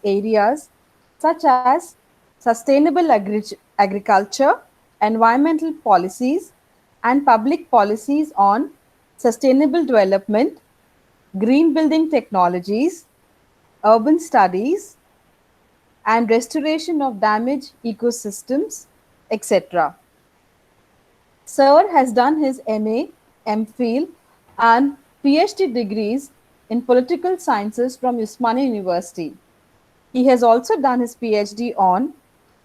areas such as sustainable agriculture, environmental policies, and public policies on sustainable development, green building technologies, urban studies, and restoration of damaged ecosystems, etc. Sir has done his MA, MPhil, and PhD degrees in political sciences from Usmania University. He has also done his PhD on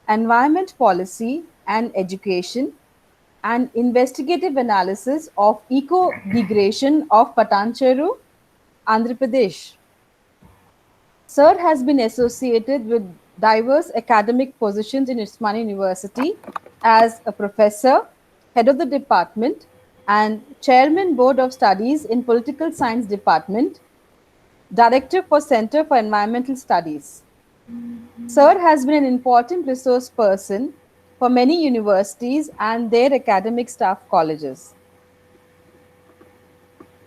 environment policy and education and investigative analysis of eco-degradation of Patancheru, Andhra Pradesh. Sir has been associated with diverse academic positions in Usmania University as a professor, head of the department, and chairman board of studies in political science department, director for Center for Environmental Studies. Sir has been an important resource person for many universities and their academic staff colleges.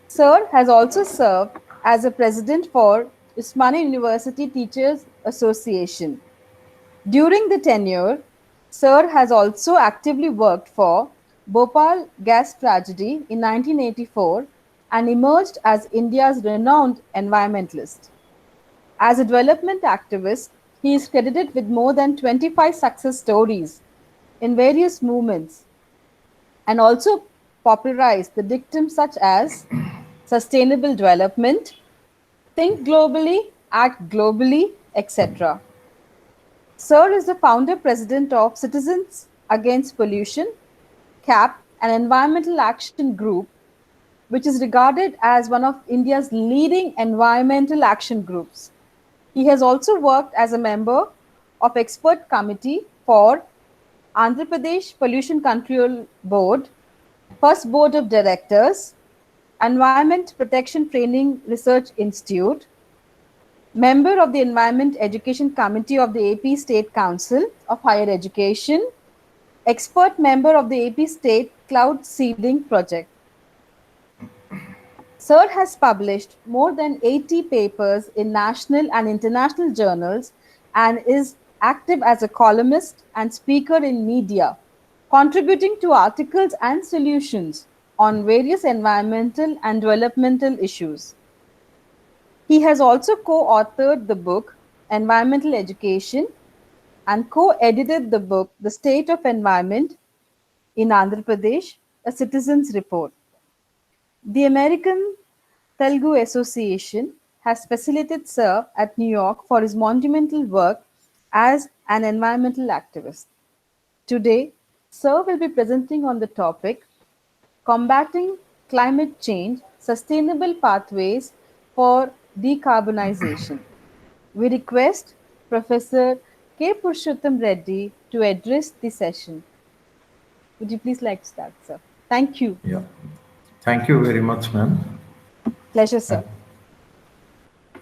Sir has also served as a president for Usmania University Teachers Association. During the tenure, Sir has also actively worked for Bhopal gas tragedy in 1984 and emerged as India's renowned environmentalist. As a development activist, he is credited with more than 25 success stories in various movements and also popularized the dictums such as sustainable development, think globally, act globally, etc. Sir is the founder president of Citizens Against Pollution, CAP, an environmental action group which is regarded as one of India's leading environmental action groups. He has also worked as a member of expert committee for Andhra Pradesh Pollution Control Board, first board of directors, Environment Protection Training Research Institute, member of the Environment Education Committee of the AP State Council of Higher Education, expert member of the AP State Cloud Seeding Project. Sir has published more than 80 papers in national and international journals and is active as a columnist and speaker in media, contributing to articles and solutions on various environmental and developmental issues. He has also co-authored the book Environmental Education and co-edited the book The State of Environment in Andhra Pradesh, a Citizen's Report. The American Telugu Association has facilitated Sir at New York for his monumental work as an environmental activist. Today, Sir will be presenting on the topic Combating Climate Change, Sustainable Pathways for Decarbonization. We request Professor K. Purushottam Reddy to address the session. Would you please like to start, sir? Thank you. Yeah. Thank you very much, ma'am. Pleasure, sir.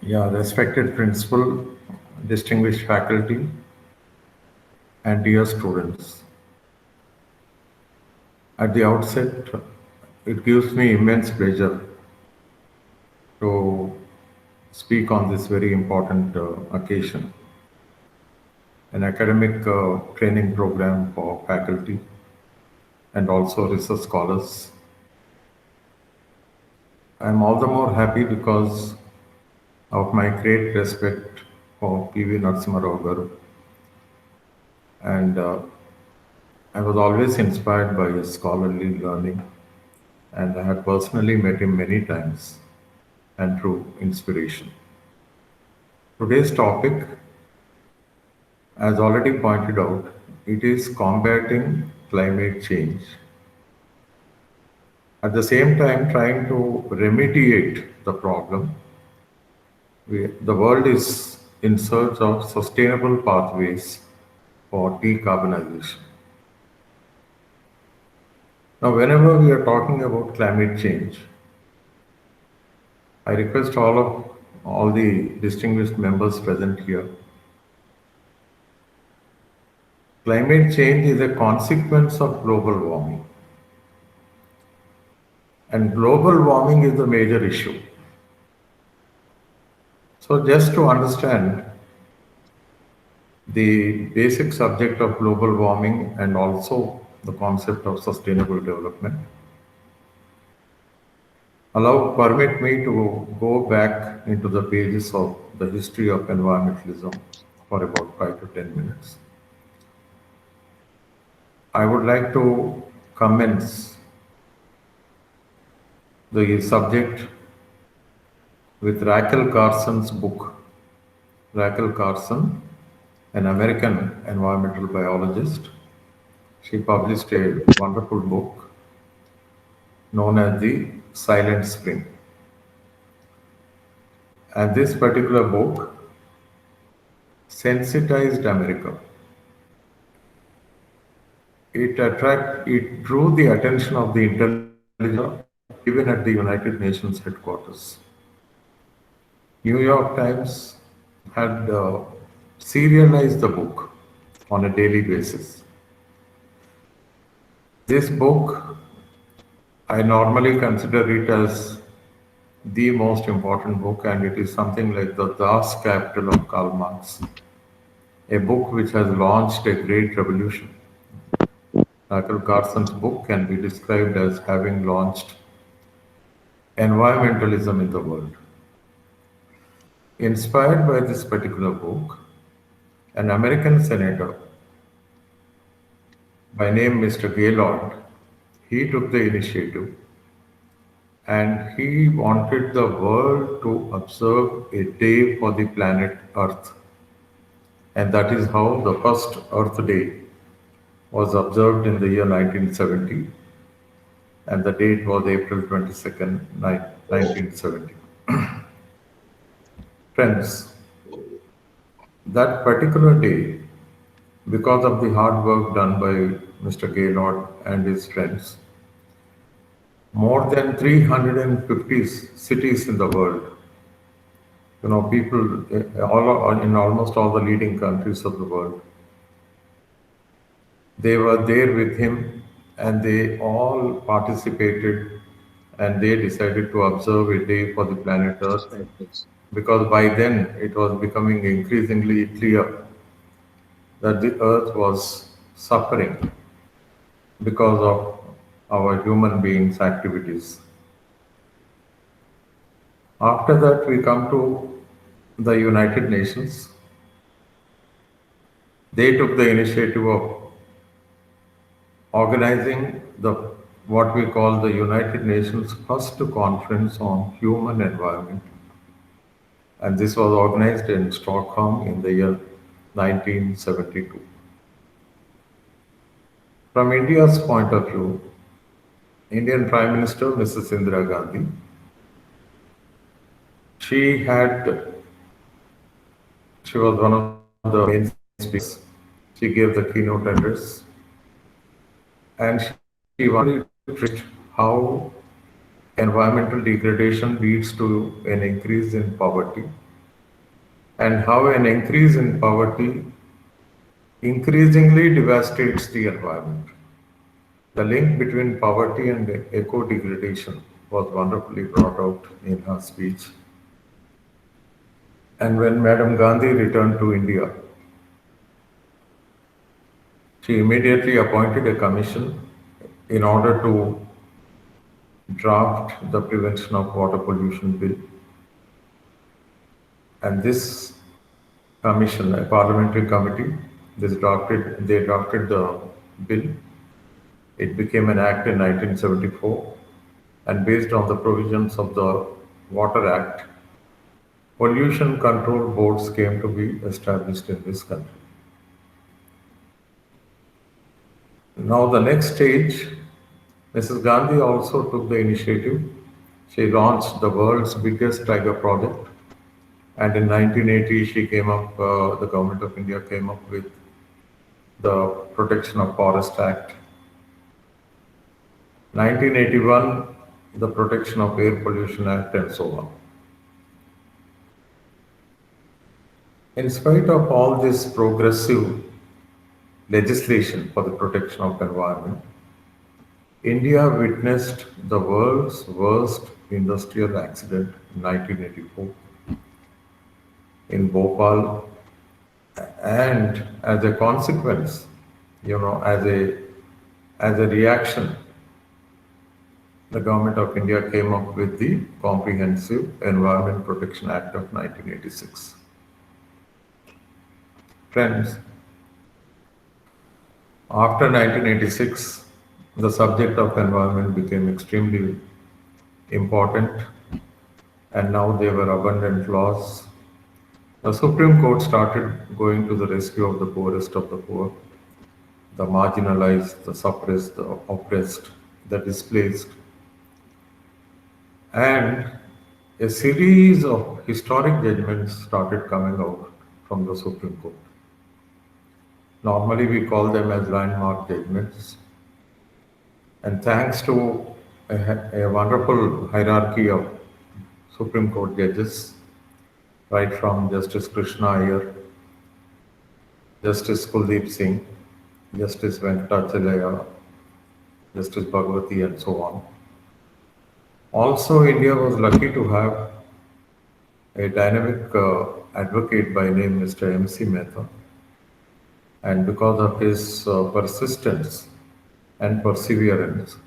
Yeah, respected principal, distinguished faculty, and dear students. At the outset, it gives me immense pleasure to speak on this very important occasion, an academic training program for faculty and also research scholars. I'm all the more happy because of my great respect for P.V. Narasimha Rao Garu. And I was always inspired by his scholarly learning, and I had personally met him many times and through inspiration. Today's topic, as already pointed out, it is combating climate change. At the same time, trying to remediate the problem. The world is in search of sustainable pathways for decarbonization. Now, whenever we are talking about climate change, I request all the distinguished members present here. Climate change is a consequence of global warming. And global warming is the major issue. So just to understand, the basic subject of global warming and also the concept of sustainable development. Permit me to go back into the pages of the history of environmentalism for about 5 to 10 minutes. I would like to commence the subject with Rachel Carson's book. Rachel Carson, an American environmental biologist, she published a wonderful book known as The Silent Spring. And this particular book sensitized America. It drew the attention of the intelligence even at the United Nations headquarters. New York Times had serialized the book on a daily basis. This book, I normally consider it as the most important book, and it is something like the Das Kapital of Karl Marx, a book which has launched a great revolution. Rachel Carson's book can be described as having launched environmentalism in the world. Inspired by this particular book, an American senator by name Mr. Gaylord, he took the initiative and he wanted the world to observe a day for the planet Earth. And that is how the first Earth Day was observed in the year 1970, and the date was April 22nd, 1970. Friends, that particular day, because of the hard work done by Mr. Gaylord and his friends, more than 350 cities in the world, people in almost all the leading countries of the world, they were there with him and they all participated and they decided to observe a day for the planet Earth, because by then it was becoming increasingly clear that the Earth was suffering because of our human beings' activities. After that, we come to the United Nations. They took the initiative of organizing what we call the United Nations First Conference on Human Environment. And this was organized in Stockholm in the year 1972. From India's point of view, Indian Prime Minister Mrs. Indira Gandhi, she was one of the main speakers. She gave the keynote address, and she wanted to illustrate how environmental degradation leads to an increase in poverty, and how an increase in poverty increasingly devastates the environment. The link between poverty and eco-degradation was wonderfully brought out in her speech. And when Madam Gandhi returned to India, she immediately appointed a commission in order to draft the Prevention of Water Pollution Bill. And this commission, a parliamentary committee, they drafted the bill. It became an act in 1974, and based on the provisions of the Water Act, pollution control boards came to be established in this country. Now the next stage, Mrs. Gandhi also took the initiative. She launched the world's biggest tiger project, and in 1980 the government of India came up with the Protection of Forest Act. 1981, the Protection of Air Pollution Act, and so on. In spite of all this progressive legislation for the protection of environment, India witnessed the world's worst industrial accident in 1984 in Bhopal, And as a consequence, as a reaction, the government of India came up with the Comprehensive Environment Protection Act of 1986. Friends, after 1986, the subject of environment became extremely important, and now there were abundant laws. The Supreme Court started going to the rescue of the poorest of the poor, the marginalized, the suppressed, the oppressed, the displaced, and a series of historic judgments started coming out from the Supreme Court. Normally, we call them as landmark judgments. And thanks to a wonderful hierarchy of Supreme Court judges, right from Justice Krishna Iyer, Justice Kuldeep Singh, Justice Venkatachalaya, Justice Bhagwati, and so on. Also, India was lucky to have a dynamic advocate by name Mr. M.C. Mehta. And because of his persistence and perseverance,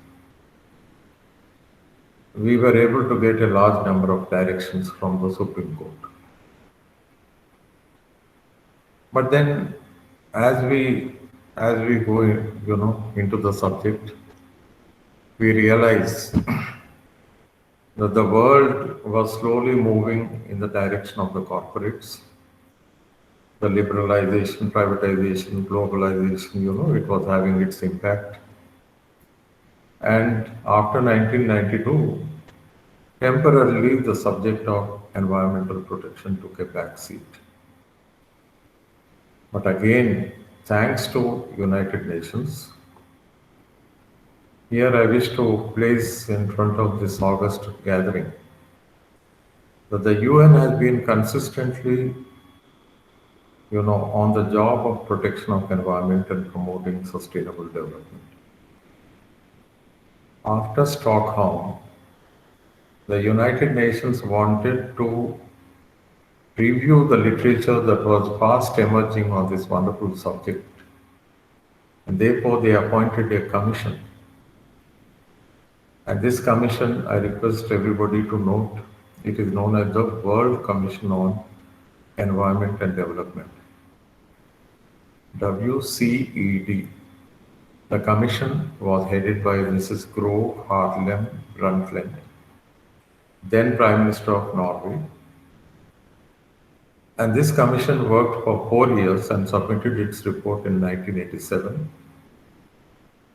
we were able to get a large number of directions from the Supreme Court. But then, as we go, into the subject, we realize that the world was slowly moving in the direction of the corporates. The liberalization, privatization, globalization, it was having its impact. And after 1992, temporarily the subject of environmental protection took a back seat. But again, thanks to United Nations, here I wish to place in front of this August gathering that the UN has been consistently, on the job of protection of environment and promoting sustainable development. After Stockholm, the United Nations wanted to review the literature that was fast emerging on this wonderful subject. And therefore, they appointed a commission. And this commission, I request everybody to note, it is known as the World Commission on Environment and Development, WCED. The commission was headed by Mrs. Gro Harlem Brundtland, then Prime Minister of Norway. And this commission worked for 4 years and submitted its report in 1987.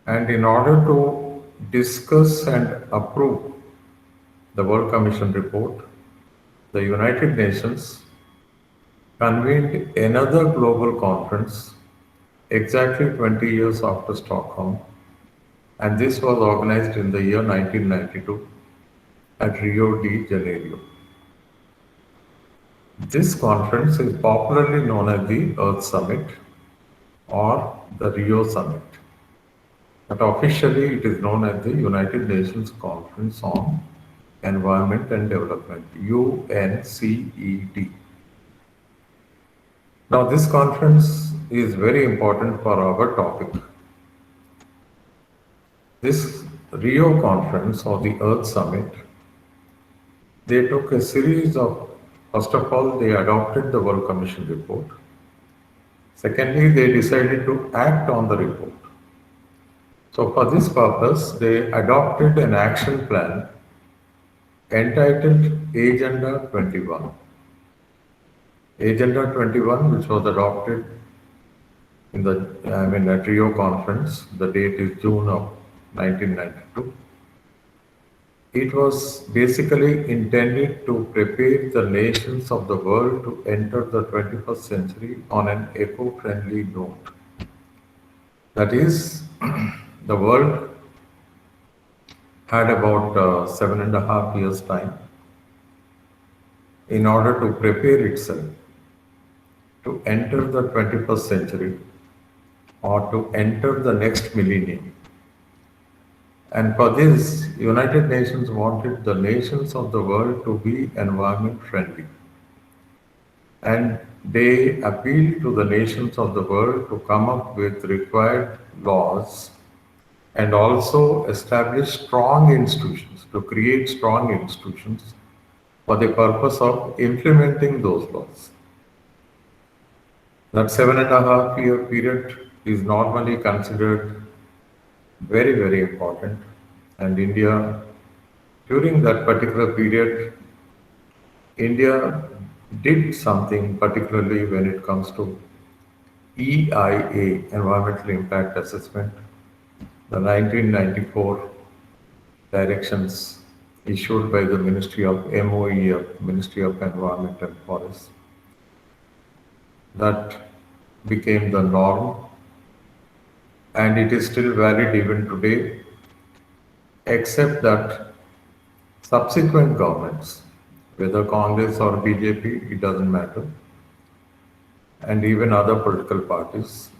And in order to discuss and approve the World Commission report, the United Nations convened another global conference exactly 20 years after Stockholm, and this was organized in the year 1992 at Rio de Janeiro. This conference is popularly known as the Earth Summit or the Rio Summit, but officially it is known as the United Nations Conference on Environment and Development, UNCED. Now, this conference is very important for our topic. This Rio conference or the Earth Summit, they took a series of, first of all, they adopted the World Commission report. Secondly, they decided to act on the report. So for this purpose, they adopted an action plan entitled Agenda 21. Agenda 21, which was adopted at Rio conference, the date is June of 1992. It was basically intended to prepare the nations of the world to enter the 21st century on an eco-friendly note. That is, the world had about 7.5 years' time in order to prepare itself to enter the 21st century or to enter the next millennium. And for this, United Nations wanted the nations of the world to be environment friendly. And They appeal to the nations of the world to come up with required laws and also establish strong institutions, to create strong institutions for the purpose of implementing those laws. That 7.5 year period is normally considered very, very important. And India, during that particular period, India did something particularly when it comes to EIA, Environmental Impact Assessment, the 1994 directions issued by the Ministry of MOEF, Ministry of Environment and Forests, that became the norm and it is still valid even today, except that subsequent governments, whether Congress or BJP, it doesn't matter, and even other political parties,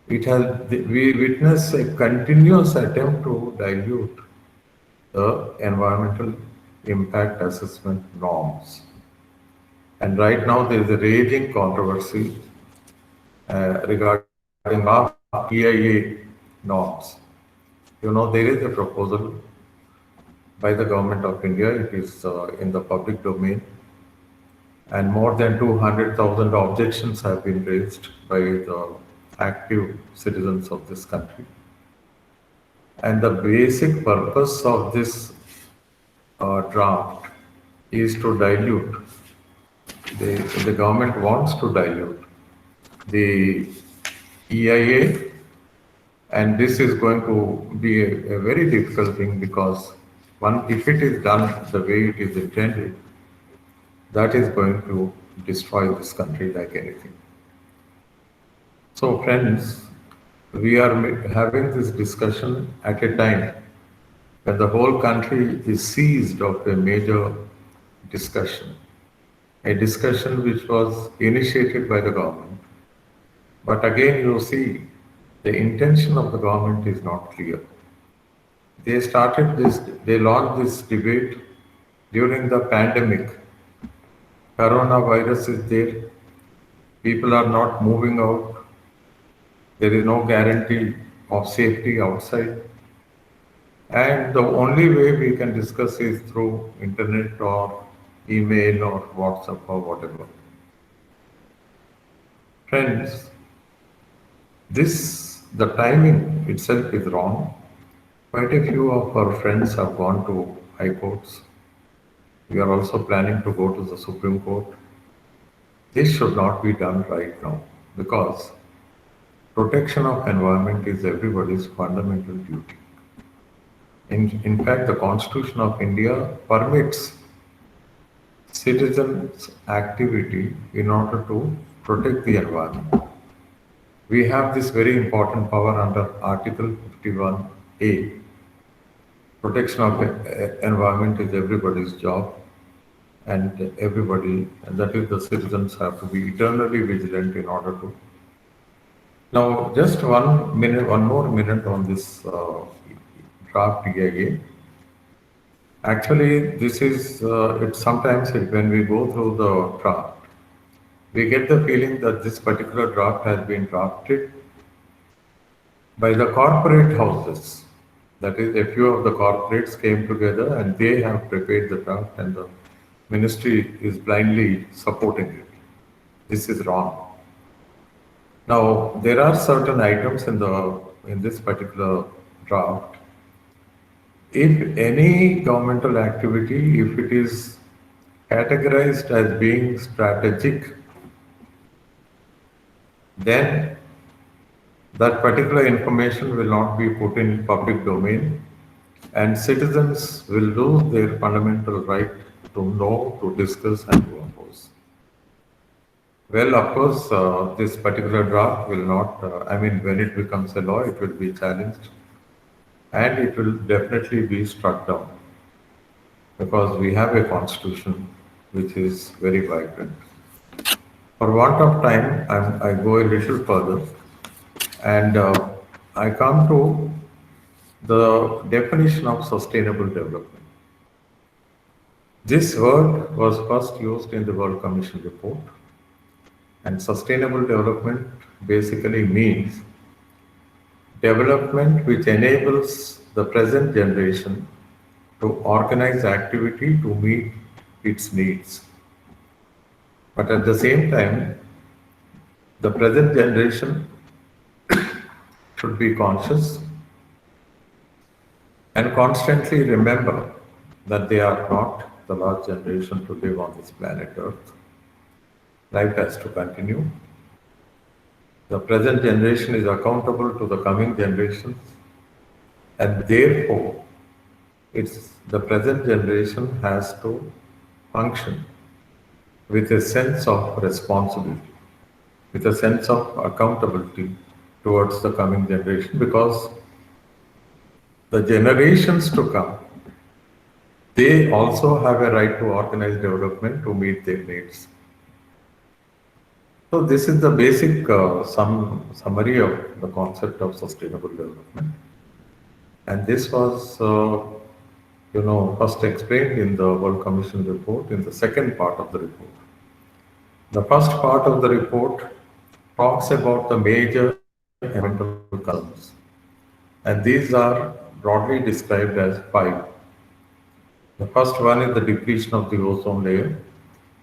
we witness a continuous attempt to dilute the environmental impact assessment norms. And right now there is a raging controversy regarding our EIA norms. You know, there is a proposal by the government of India, it is in the public domain, and more than 200,000 objections have been raised by the active citizens of this country. And the basic purpose of this draft is to dilute, the government wants to dilute the EIA, and this is going to be a very difficult thing because if it is done the way it is intended, that is going to destroy this country like anything. So friends, we are having this discussion at a time when the whole country is seized of a major discussion, a discussion which was initiated by the government. But again, you see, the intention of the government is not clear. They launched this debate during the pandemic. Coronavirus is there, people are not moving out, there is no guarantee of safety outside. And the only way we can discuss is through internet or email or WhatsApp or whatever. Friends, the timing itself is wrong. Quite a few of our friends have gone to high courts. We are also planning to go to the Supreme Court. This should not be done right now because protection of environment is everybody's fundamental duty. In fact, the Constitution of India permits citizens' activity in order to protect the environment. We have this very important power under Article 51A. Protection of the environment is everybody's job, and that is the citizens have to be eternally vigilant in order to. Now, just 1 minute, 1 more minute on this draft EIA. Actually, this is, sometimes when we go through the draft, we get the feeling that this particular draft has been drafted by the corporate houses. That is, a few of the corporates came together and they have prepared the draft and the ministry is blindly supporting it. This is wrong. Now, there are certain items in this particular draft. If any governmental activity, if it is categorized as being strategic, then that particular information will not be put in public domain and citizens will lose their fundamental right to know, to discuss and to oppose. Well, of course, this particular draft will not, when it becomes a law, it will be challenged and it will definitely be struck down because we have a constitution which is very vibrant. For want of time, I go a little further and I come to the definition of sustainable development. This word was first used in the World Commission report And sustainable development basically means development which enables the present generation to organize activity to meet its needs. But at the same time, the present generation should be conscious and constantly remember that they are not the last generation to live on this planet Earth. Life has to continue. The present generation is accountable to the coming generations, and therefore, the present generation has to function with a sense of responsibility, with a sense of accountability towards the coming generation, because the generations to come, they also have a right to organize development to meet their needs. So this is the basic summary of the concept of sustainable development. And this was, first explained in the World Commission report in the second part of the report. The first part of the report talks about the major environmental concerns, and these are broadly described as five. The first one is the depletion of the ozone layer.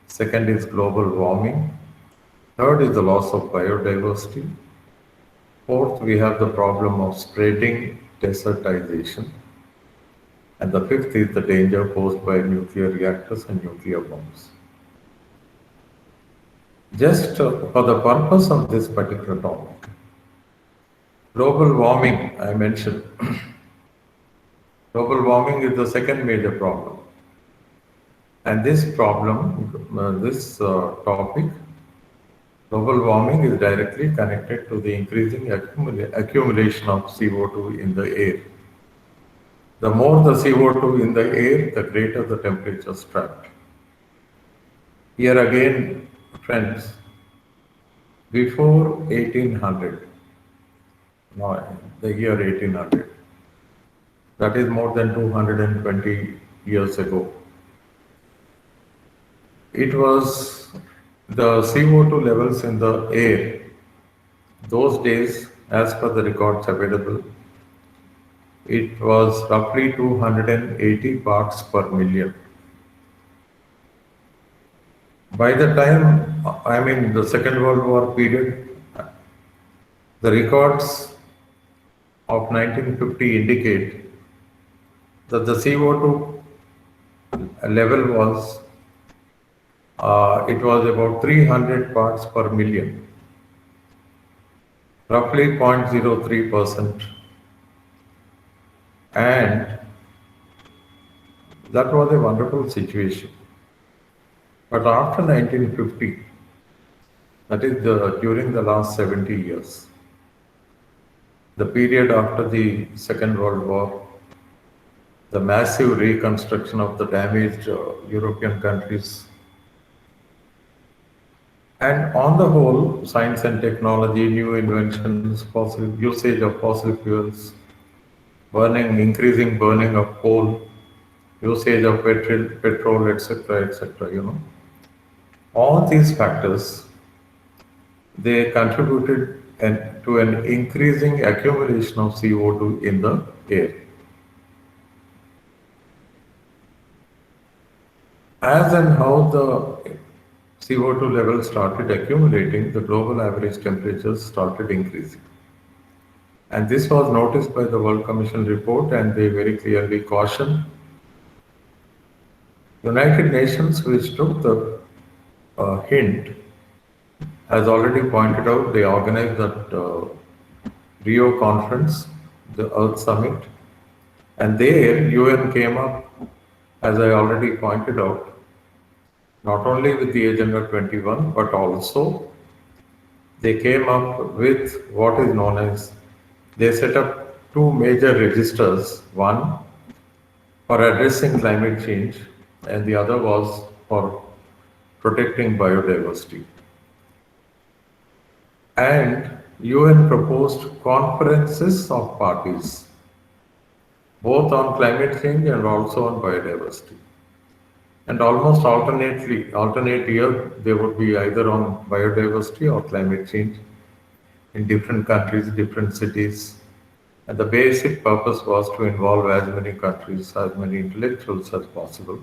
Second is global warming. Third is the loss of biodiversity. Fourth, we have the problem of spreading desertization. And the fifth is the danger posed by nuclear reactors and nuclear bombs. Just for the purpose of this particular topic, global warming, I mentioned. Global warming is the second major problem. And this problem, this topic, global warming is directly connected to the increasing accumulation of CO2 in the air. The more the CO2 in the air, the greater the temperature trapped. Here again, friends, before 1800, no, the year 1800, that is more than 220 years ago, it was the CO2 levels in the air, those days, as per the records available, it was roughly 280 parts per million. By the time, the Second World War period, the records of 1950 indicate that the CO2 level was, it was about 300 parts per million, roughly 0.03%. And that was a wonderful situation. But after 1950, that is during the last 70 years, the period after the Second World War, the massive reconstruction of the damaged European countries, and on the whole, science and technology, new inventions, usage of fossil fuels, increasing burning of coal, usage of petrol, etc., etc. All these factors, they contributed to an increasing accumulation of CO2 in the air. As and how the CO2 levels started accumulating, the global average temperatures started increasing. And this was noticed by the World Commission report, and they very clearly cautioned United Nations, which took the hint, as already pointed out, they organized that Rio conference, the Earth Summit, and there UN came up, as I already pointed out, not only with the Agenda 21, but also they came up with what is known as, they set up two major registers, one for addressing climate change and the other was for protecting biodiversity. And UN proposed conferences of parties, both on climate change and also on biodiversity. And almost alternate year, they would be either on biodiversity or climate change in different countries, different cities. And the basic purpose was to involve as many countries, as many intellectuals as possible.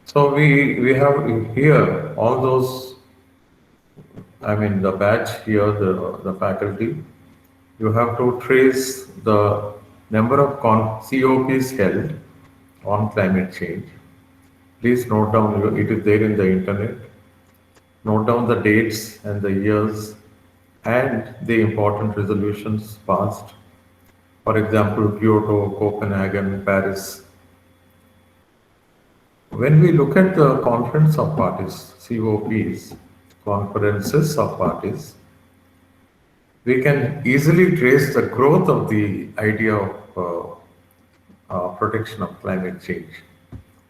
So we have here all those, I mean, the batch here, the faculty, you have to trace the number of COPs held on climate change. Please note down, it is there in the internet. Note down the dates and the years and the important resolutions passed. For example, Kyoto, Copenhagen, Paris. When we look at the conference of parties, COPs, conferences of parties, we can easily trace the growth of the idea of protection of climate change,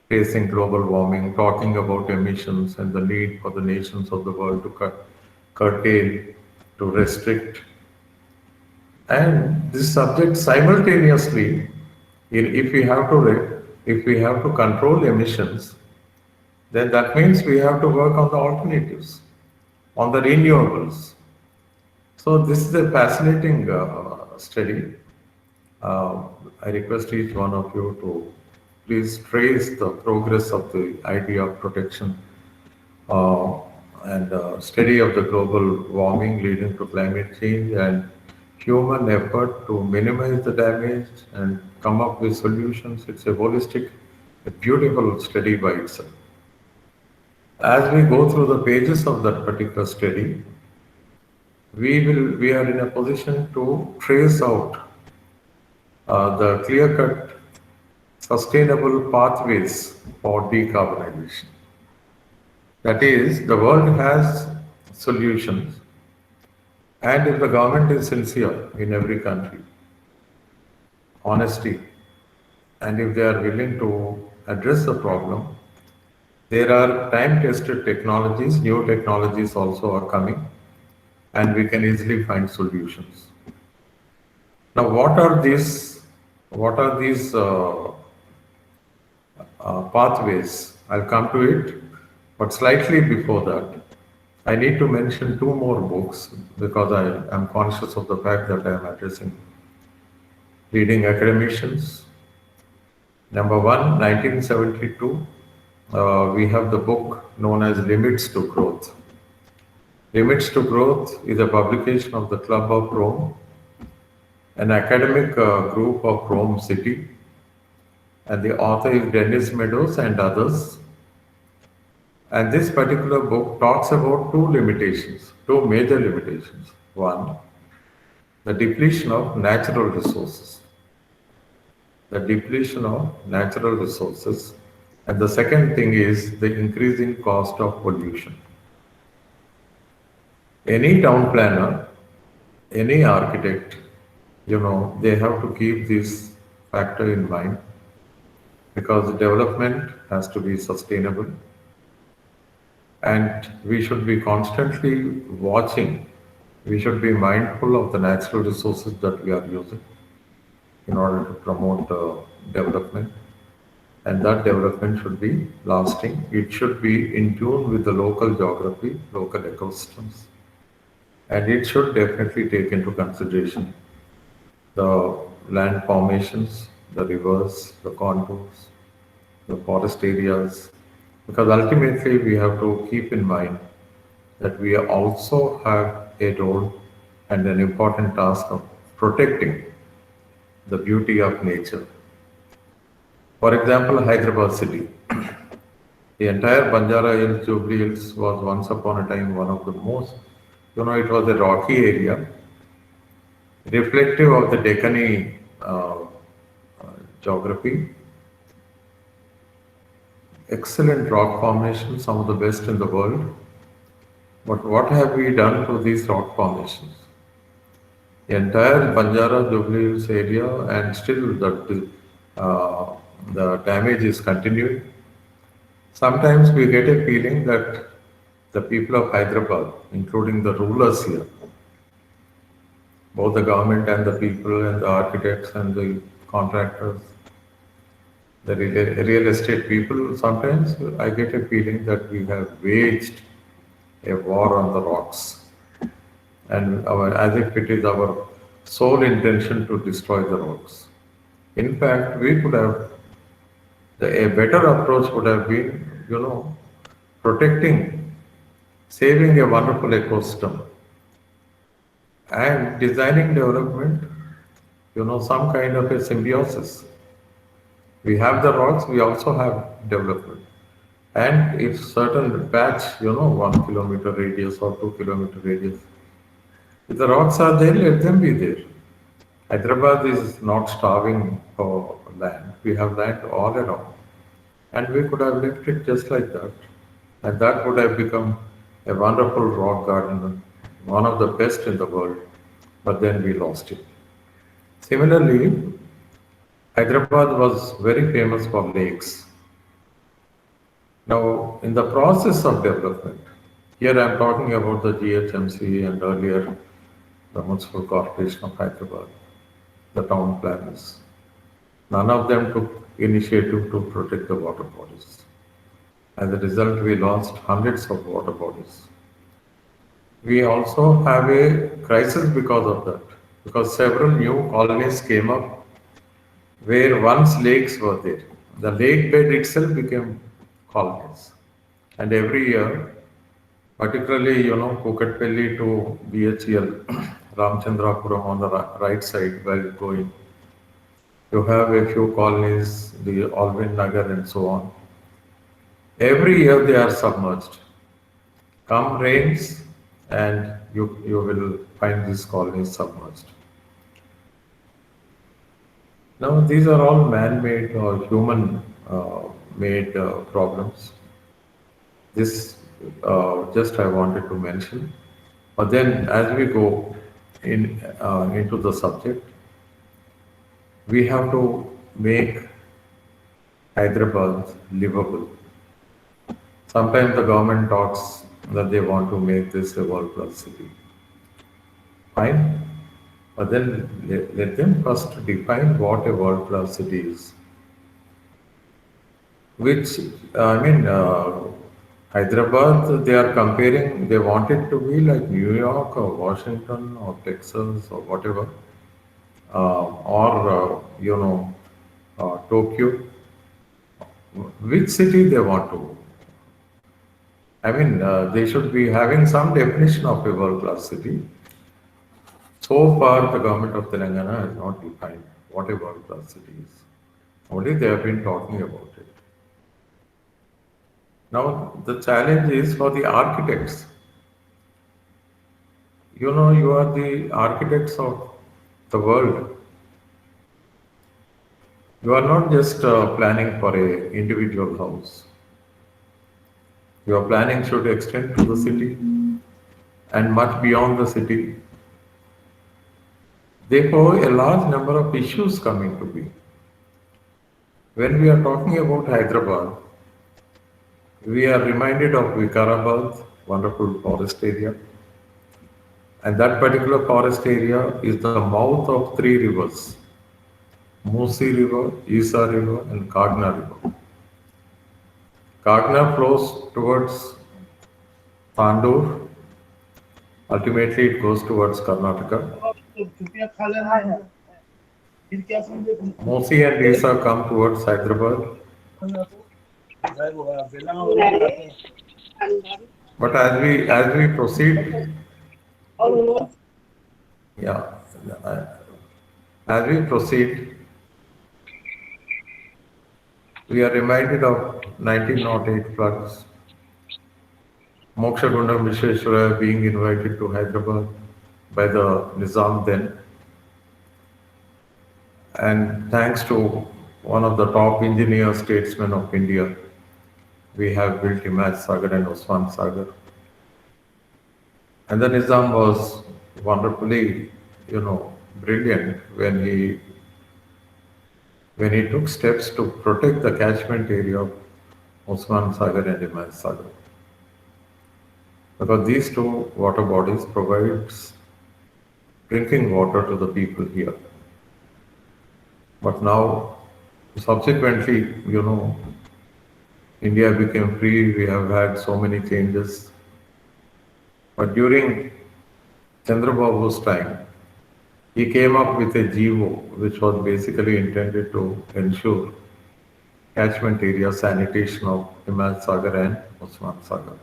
facing global warming, talking about emissions and the need for the nations of the world to curtail, to restrict. And this subject simultaneously, if we have to if we have to control emissions, then that means we have to work on the alternatives, on the renewables. So this is a fascinating study. I request each one of you to please trace the progress of the idea of protection uh, and study of the global warming leading to climate change and human effort to minimize the damage and come up with solutions. It's a holistic, a beautiful study by itself. As we go through the pages of that particular study, we are in a position to trace out the clear-cut sustainable pathways for decarbonization. That is, the world has solutions, and if the government is sincere in every country, honesty, and if they are willing to address the problem, there are time-tested technologies, new technologies also are coming, and we can easily find solutions. Now, what are these? What are these pathways? I'll come to it, but slightly before that, I need to mention two more books because I am conscious of the fact that I am addressing leading academicians. Number one, 1972, we have the book known as Limits to Growth. Limits to Growth is a publication of the Club of Rome, an academic group of Rome City, and the author is Dennis Meadows and others. And this particular book talks about two limitations, two major limitations. One, the depletion of natural resources. The depletion of natural resources. And the second thing is the increasing cost of pollution. Any town planner, any architect, they have to keep this factor in mind because development has to be sustainable and we should be constantly watching. We should be mindful of the natural resources that we are using in order to promote development. And that development should be lasting. It should be in tune with the local geography, local ecosystems. And it should definitely take into consideration the land formations, the rivers, the contours, the forest areas, because ultimately we have to keep in mind that we also have a role and an important task of protecting the beauty of nature. For example, Hyderabad city. The entire Banjara Hills, Jubilee Hills was once upon a time one of the most, it was a rocky area, reflective of the Deccani geography. Excellent rock formations, some of the best in the world. But what have we done to these rock formations? The entire Banjara Jubilee Hills area, and still the damage is continuing. Sometimes we get a feeling that the people of Hyderabad, including the rulers here, both the government and the people and the architects and the contractors, The real estate people, sometimes I get a feeling that we have waged a war on the rocks, and as if it is our sole intention to destroy the rocks. In fact, we could have, a better approach would have been, protecting, saving a wonderful ecosystem, and designing development, some kind of a symbiosis. We have the rocks, we also have development. And if certain patch, 1 kilometer radius or 2 kilometer radius, if the rocks are there, let them be there. Hyderabad is not starving for land. We have land all around. And we could have left it just like that. And that would have become a wonderful rock garden, one of the best in the world. But then we lost it. Similarly, Hyderabad was very famous for lakes. Now, in the process of development, here I am talking about the GHMC and earlier the Municipal Corporation of Hyderabad, the town planners. None of them took initiative to protect the water bodies. As a result, we lost hundreds of water bodies. We also have a crisis because of that, because several new colonies came up where once lakes were there. The lake bed itself became colonies. And every year, particularly, Kukatpalli to BHEL, Ramchandrapuram on the right side while going, you have a few colonies, the Alvin Nagar and so on. Every year they are submerged. Come rains and you will find these colonies submerged. Now these are all man-made or human-made problems. This just I wanted to mention. But then as we go into the subject, we have to make Hyderabad livable. Sometimes the government talks that they want to make this a world-class city. Fine, but then let them first define what a world-class city is. Which, Hyderabad, they are comparing, they want it to be like New York or Washington or Texas or whatever, or Tokyo. Which city they want to? They should be having some definition of a world-class city. So far, the government of Telangana has not defined what a world-class city is. Only they have been talking about it. Now, the challenge is for the architects. You are the architects of the world. You are not just planning for a individual house. Your planning should extend to the city and much beyond the city. Therefore, a large number of issues come into being. When we are talking about Hyderabad, we are reminded of Vikarabad, wonderful forest area. And that particular forest area is the mouth of three rivers, Musi River, Isa River, and Kagna River. Kagna flows towards Tandur. Ultimately, it goes towards Karnataka. Musi and Isa come towards Hyderabad. But as we proceed, yeah, as we proceed, we are reminded of 1908 floods. Mokshagundam Vishweshwaraya being invited to Hyderabad by the Nizam then. And thanks to one of the top engineer statesmen of India, we have built Imad Sagar and Osman Sagar. And the Nizam was wonderfully, brilliant when he took steps to protect the catchment area of Osman Sagar and Imad Sagar. Because these two water bodies provides drinking water to the people here. But now Subsequently, India became free. We have had so many changes. But during Chandrababu's time, he came up with a GO, which was basically intended to ensure catchment area sanitation of Himal Sagar and Usman Sagar.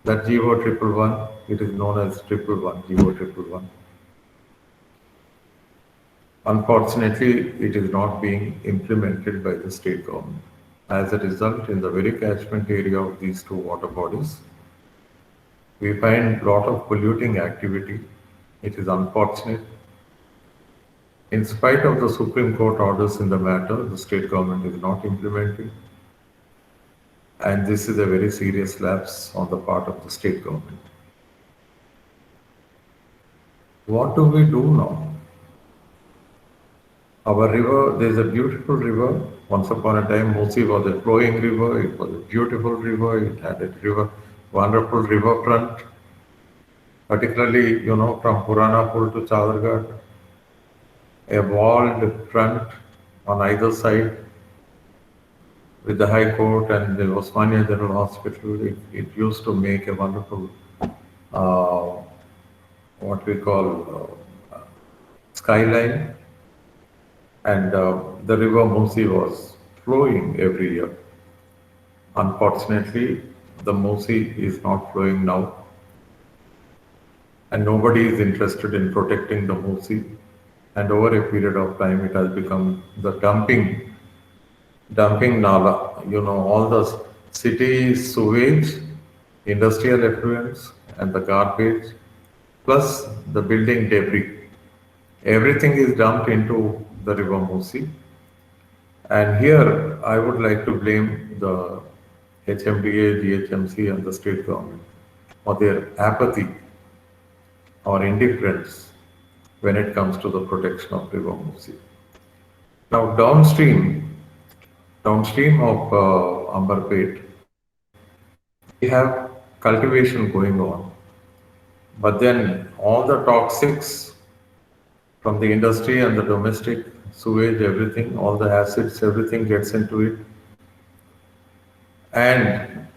That GO triple one, it is known as triple one, GO triple one. Unfortunately, it is not being implemented by the state government. As a result, in the very catchment area of these two water bodies, we find a lot of polluting activity. It is unfortunate. In spite of the Supreme Court orders in the matter, the state government is not implementing. And this is a very serious lapse on the part of the state government. What do we do now? Our river, there's a beautiful river. Once upon a time, Musi was a flowing river. It was a beautiful river. It had a wonderful riverfront, particularly, from Puranapur to Chadargarh, a walled front on either side with the High Court and the Osmania General Hospital. It used to make a wonderful, what we call skyline. And the river Musi was flowing every year. Unfortunately, the Musi is not flowing now, and nobody is interested in protecting the Musi. And over a period of time, it has become the dumping nala. All the city sewage, industrial effluents, and the garbage, plus the building debris. Everything is dumped into the river Musi. And here I would like to blame the HMDA, GHMC, and the state government for their apathy or indifference when it comes to the protection of river Musi. Now, downstream of Ambarpet, we have cultivation going on, but then all the toxics from the industry and the domestic sewage, everything, all the acids, everything gets into it. And,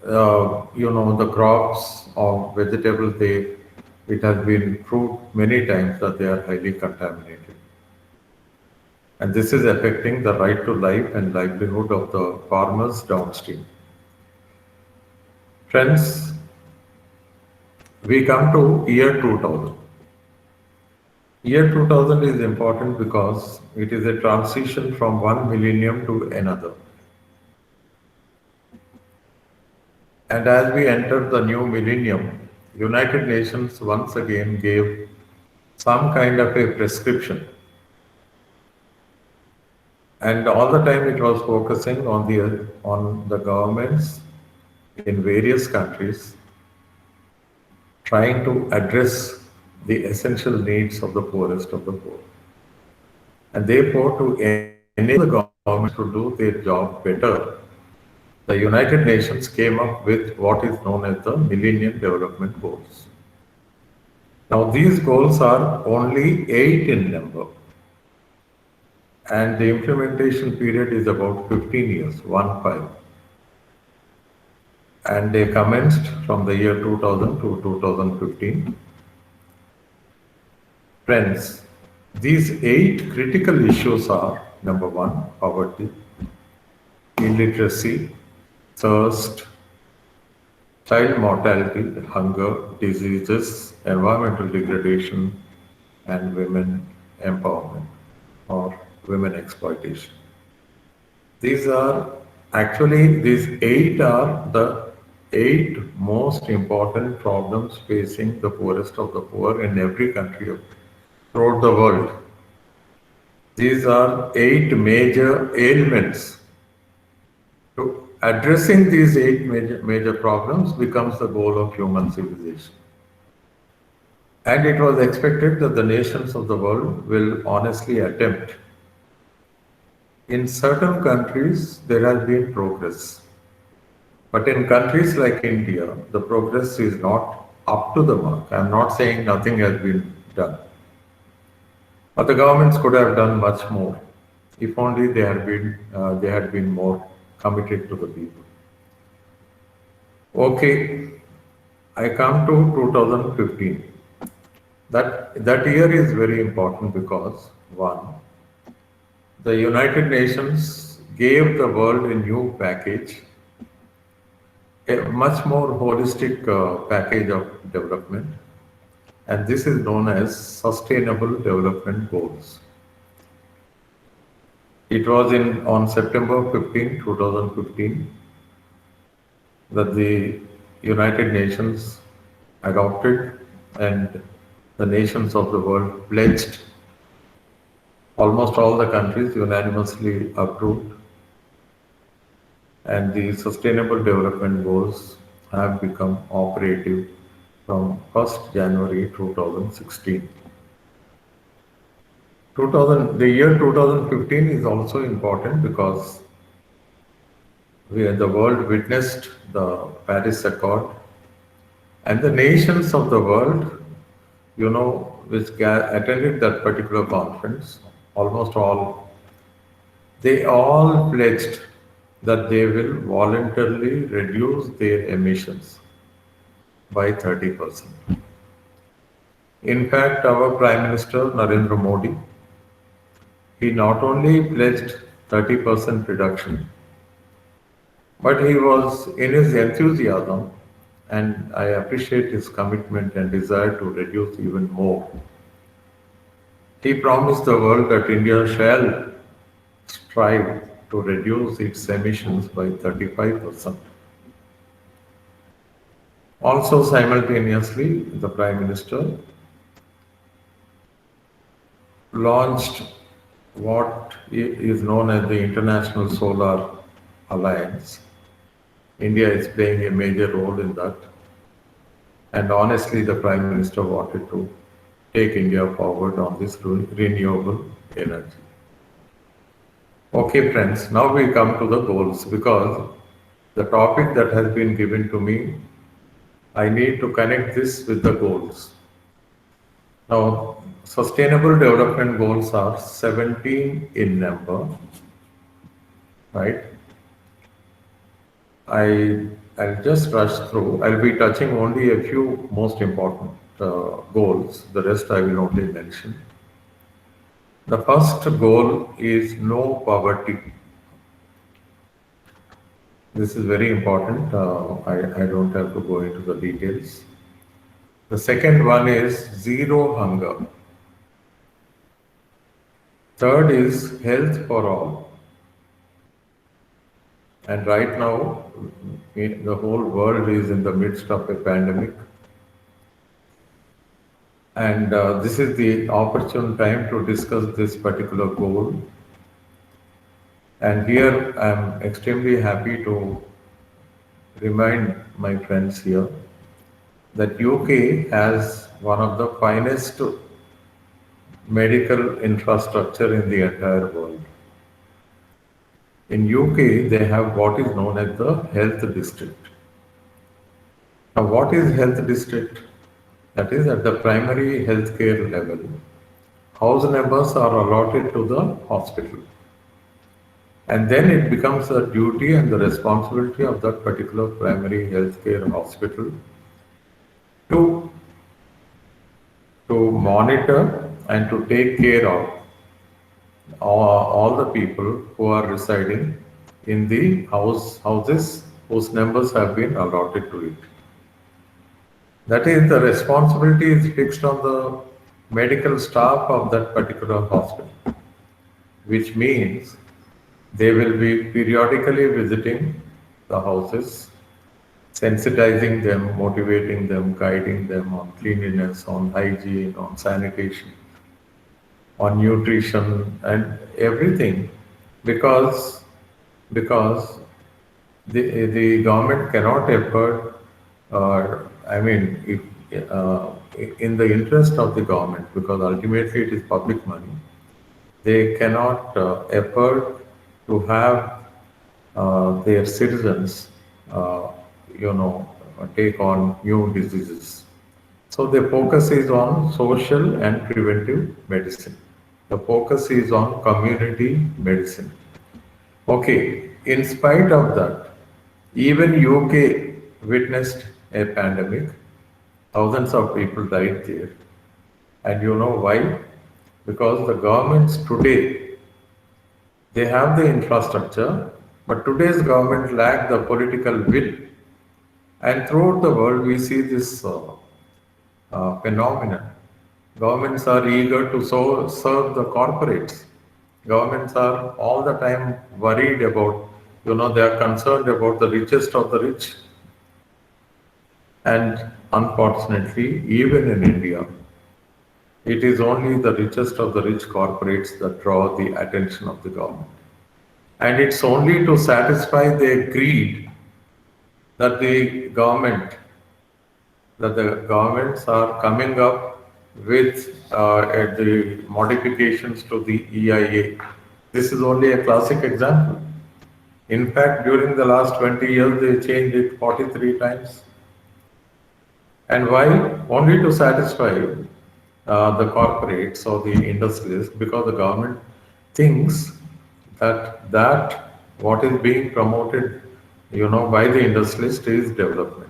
the crops of vegetables, it has been proved many times that they are highly contaminated. And this is affecting the right to life and livelihood of the farmers downstream. Friends, we come to year 2000. Year 2000 is important because it is a transition from one millennium to another. And as we enter the new millennium, United Nations once again gave some kind of a prescription. And all the time it was focusing on the governments in various countries trying to address the essential needs of the poorest of the poor. And therefore, to enable the government to do their job better, the United Nations came up with what is known as the Millennium Development Goals. Now, these goals are only 8 in number, and the implementation period is about 15 years, 1-5. And they commenced from the year 2000 to 2015. Friends, these 8 critical issues are: number 1, poverty, illiteracy, thirst, child mortality, hunger, diseases, environmental degradation, and women empowerment or women exploitation. These 8 are the 8 most important problems facing the poorest of the poor in every country throughout the world. These are 8 major ailments. So addressing these 8 major problems becomes the goal of human civilization. And it was expected that the nations of the world will honestly attempt. In certain countries, there has been progress. But in countries like India, the progress is not up to the mark. I'm not saying nothing has been done. But the governments could have done much more If only they had been more committed to the people. Okay, I come to 2015. That year is very important because one, the United Nations gave the world a new package, a much more holistic package of development, and this is known as Sustainable Development Goals. It was in on September 15, 2015, that the United Nations adopted and the nations of the world pledged. Almost all the countries unanimously approved, and the Sustainable Development Goals have become operative from 1st January 2016. The year 2015 is also important because the world witnessed the Paris Accord, and the nations of the world, which attended that particular conference, almost all, they all pledged that they will voluntarily reduce their emissions by 30%. In fact, our Prime Minister Narendra Modi, he not only pledged 30% reduction, but he was in his enthusiasm, and I appreciate his commitment and desire to reduce even more. He promised the world that India shall strive to reduce its emissions by 35%. Also, simultaneously, the Prime Minister launched what is known as the International Solar Alliance. India is playing a major role in that. And honestly, the Prime Minister wanted to take India forward on this renewable energy. Okay, friends, now we come to the goals because the topic that has been given to me, I need to connect this with the goals. Now, Sustainable Development Goals are 17 in number, right? I'll just rush through. I'll be touching only a few most important goals. The rest I will only mention. The first goal is no poverty. This is very important. I don't have to go into the details. The second one is zero hunger. Third is health for all. And right now, the whole world is in the midst of a pandemic. And this is the opportune time to discuss this particular goal. And here I'm extremely happy to remind my friends here that UK has one of the finest medical infrastructure in the entire world. In UK, they have what is known as the health district. Now, what is health district? That is at the primary healthcare level. House numbers are allotted to the hospital. And then it becomes the duty and the responsibility of that particular primary healthcare hospital to monitor and to take care of all the people who are residing in the houses whose numbers have been allotted to it. That is, the responsibility is fixed on the medical staff of that particular hospital, which means they will be periodically visiting the houses, sensitizing them, motivating them, guiding them on cleanliness, on hygiene, on sanitation, on nutrition and everything, because the government cannot afford, if in the interest of the government, because ultimately it is public money, they cannot afford to have their citizens, take on new diseases. So the focus is on social and preventive medicine. The focus is on community medicine. Okay, in spite of that, even UK witnessed a pandemic. Thousands of people died there. And you know why? Because the governments today, they have the infrastructure, but today's government lack the political will. And throughout the world, we see this phenomenon. Governments are eager to serve the corporates. Governments are all the time worried about, they are concerned about the richest of the rich. And unfortunately, even in India, it is only the richest of the rich corporates that draw the attention of the government. And it's only to satisfy their greed that the governments are coming up with the modifications to the EIA. This is only a classic example. In fact, during the last 20 years, they changed it 43 times. And why? Only to satisfy the corporates or the industrialists, because the government thinks that what is being promoted, by the industrialist is development.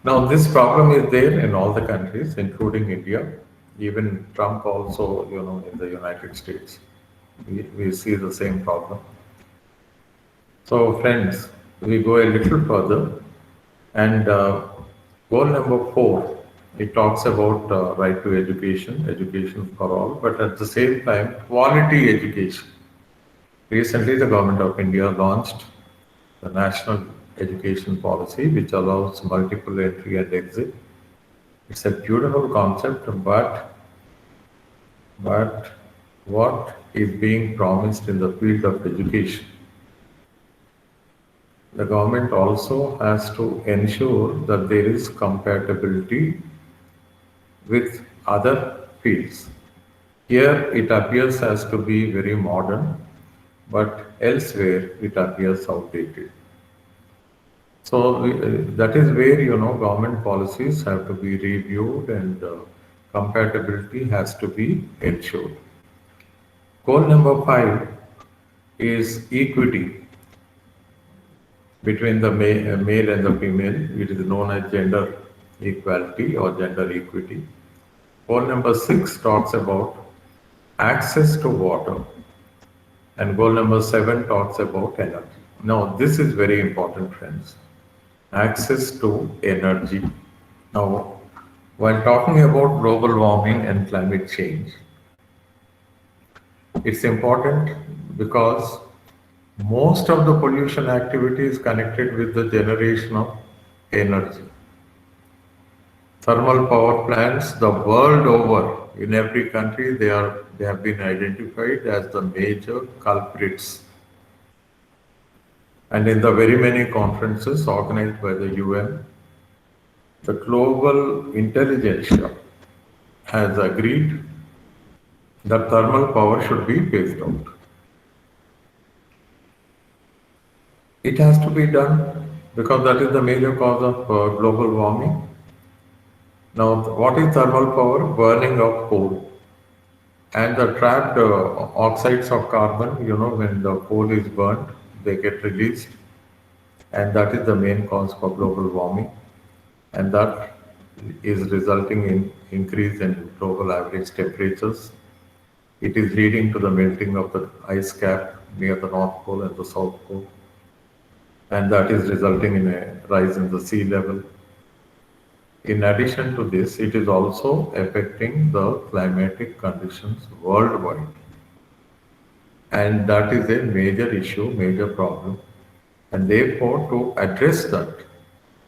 Now, this problem is there in all the countries, including India. Even Trump also, in the United States, we see the same problem. So, friends, we go a little further, and goal number 4, it talks about right to education, education for all, but at the same time, quality education. Recently, the Government of India launched the National Education Policy, which allows multiple entry and exit. It's a beautiful concept, but what is being promised in the field of education? The government also has to ensure that there is compatibility with other fields. Here it appears as to be very modern, but elsewhere it appears outdated. So that is where government policies have to be reviewed and compatibility has to be ensured. Goal number 5 is equity between the male and the female. It is known as gender equality or gender equity. Goal number 6 talks about access to water, and goal number 7 talks about energy. Now, this is very important, friends. Access to energy. Now, while talking about global warming and climate change, it's important because most of the pollution activity is connected with the generation of energy. Thermal power plants the world over, in every country, they have been identified as the major culprits. And in the very many conferences organized by the UN, the global intelligentsia has agreed that thermal power should be phased out. It has to be done because that is the major cause of global warming. Now, what is thermal power? Burning of coal. And the trapped oxides of carbon, when the coal is burnt, they get released. And that is the main cause for global warming. And that is resulting in increase in global average temperatures. It is leading to the melting of the ice cap near the North Pole and the South Pole. And that is resulting in a rise in the sea level. In addition to this, it is also affecting the climatic conditions worldwide. And that is a major issue, major problem. And therefore, to address that,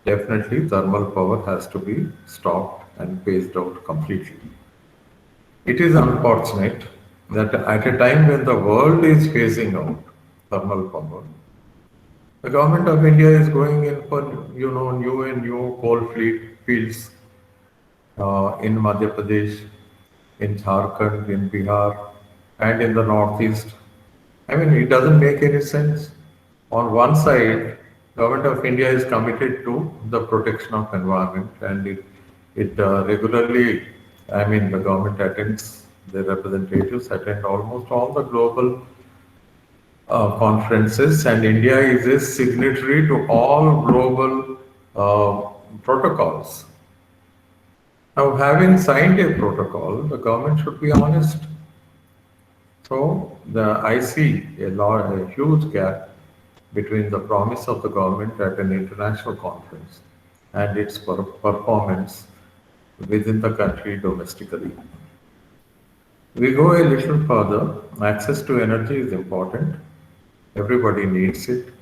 definitely thermal power has to be stopped and phased out completely. It is unfortunate that at a time when the world is phasing out thermal power, the government of India is going in for new and new coal fields in Madhya Pradesh, in Jharkhand, in Bihar, and in the Northeast. I mean, it doesn't make any sense. On one side, government of India is committed to the protection of environment, and it regularly, the government attends their representatives attend almost all the global conferences, and India is a signatory to all global protocols. Now, having signed a protocol, the government should be honest. So, I see a huge gap between the promise of the government at an international conference and its performance within the country domestically. We go a little further. Access to energy is important. Everybody needs it,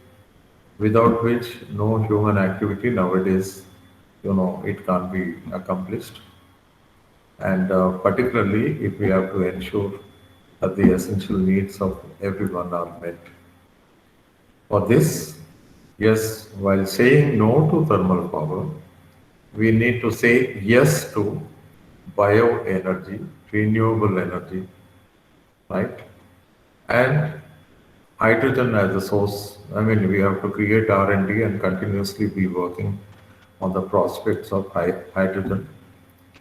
without which no human activity nowadays, it can't be accomplished. And particularly if we have to ensure that the essential needs of everyone are met. For this, yes, while saying no to thermal power, we need to say yes to bioenergy, renewable energy, right? And hydrogen as a source. I mean, we have to create R&D and continuously be working on the prospects of hydrogen.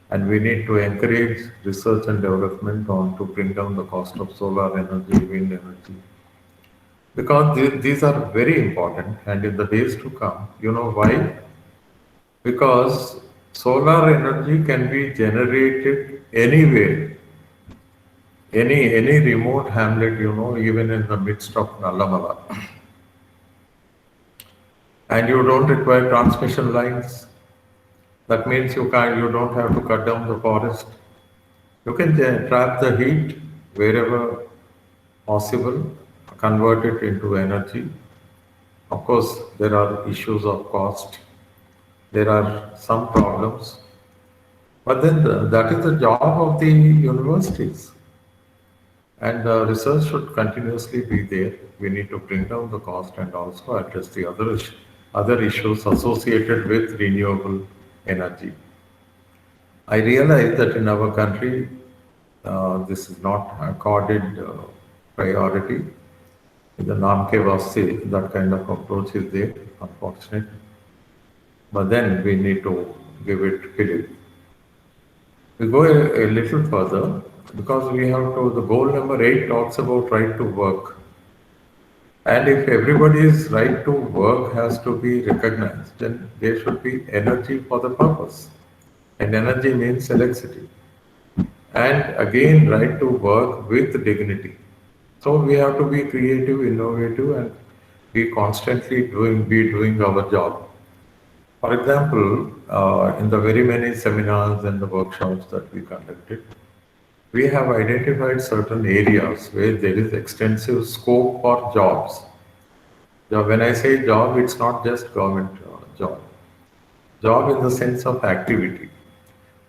And we need to encourage research and development on to bring down the cost of solar energy, wind energy, because these are very important. And in the days to come, you know why? Because solar energy can be generated anywhere, any remote hamlet, even in the midst of Nallamala. And you don't require transmission lines. That means you don't have to cut down the forest. You can trap the heat wherever possible, convert it into energy. Of course, there are issues of cost. There are some problems, but then that is the job of the universities. And research should continuously be there. We need to bring down the cost and also address the other issues associated with renewable energy. I realize that in our country, this is not accorded priority. The Namke Vasti, that kind of approach is there, unfortunately. But then we need to give it credit. We go a little further because we have to, the goal number 8 talks about right to work. And if everybody's right to work has to be recognized, then there should be energy for the purpose. And energy means electricity. And again, right to work with dignity. So we have to be creative, innovative, and be constantly doing our job. For example, in the very many seminars and the workshops that we conducted, we have identified certain areas where there is extensive scope for jobs. Now, when I say job, it's not just government job. Job in the sense of activity.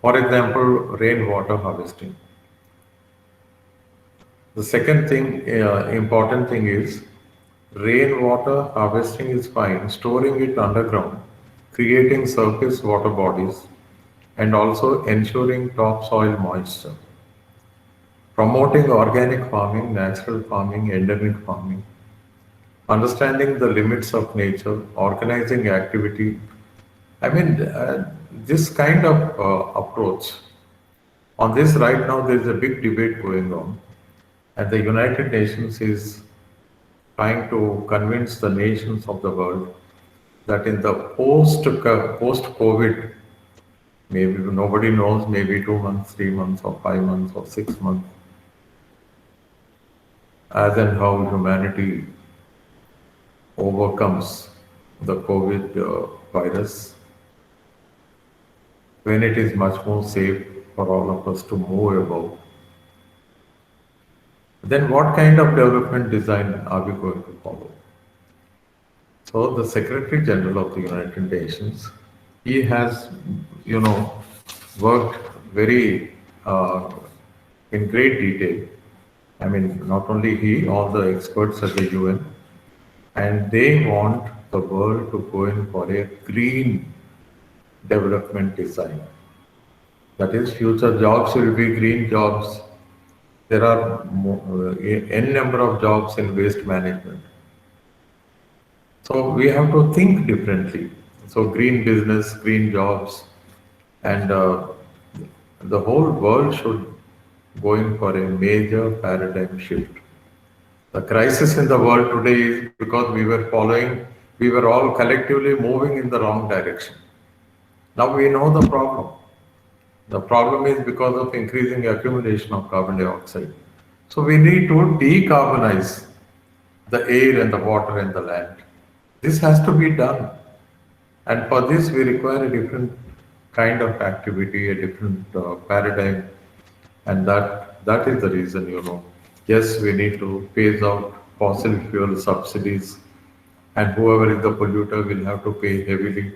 For example, rainwater harvesting. The second thing, important thing is rainwater harvesting is fine, storing it underground, creating surface water bodies, and also ensuring topsoil moisture. Promoting organic farming, natural farming, endemic farming, understanding the limits of nature, organizing activity. I mean, this kind of approach. On this right now, there is a big debate going on, and the United Nations is trying to convince the nations of the world that in the post-COVID, maybe nobody knows, maybe 2 months, 3 months, or 5 months, or 6 months, as and how humanity overcomes the COVID virus, when it is much more safe for all of us to move about, then what kind of development design are we going to follow? So the Secretary General of the United Nations, he has, worked very in great detail. I mean, not only he, all the experts at the UN, and they want the world to go in for a green development design. That is, future jobs will be green jobs. There are n number of jobs in waste management. So we have to think differently. So green business, green jobs, and the whole world should going for a major paradigm shift. The crisis in the world today is because we were all collectively moving in the wrong direction. Now we know the problem. The problem is because of increasing accumulation of carbon dioxide. So we need to decarbonize the air and the water and the land. This has to be done. And for this, we require a different kind of activity, a different paradigm. And that is the reason, yes, we need to phase out fossil fuel subsidies, and whoever is the polluter will have to pay heavily.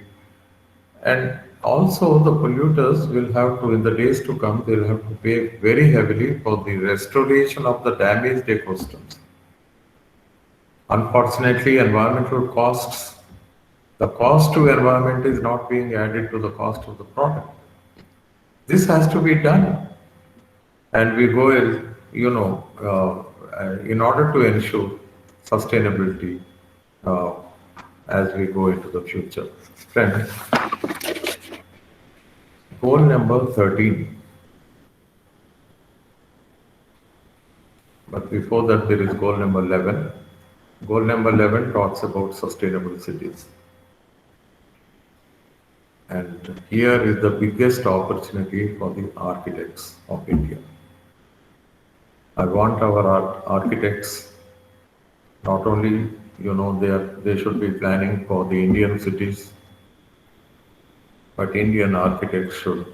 And also, the polluters will have to, in the days to come, they'll have to pay very heavily for the restoration of the damaged ecosystems. Unfortunately, environmental costs, the cost to environment is not being added to the cost of the product. This has to be done. And we go, in order to ensure sustainability uh, as we go into the future. Friends, goal number 13. But before that, there is goal number 11. Goal number 11 talks about sustainable cities. And here is the biggest opportunity for the architects of India. I want our architects not only, they should be planning for the Indian cities, but Indian architects should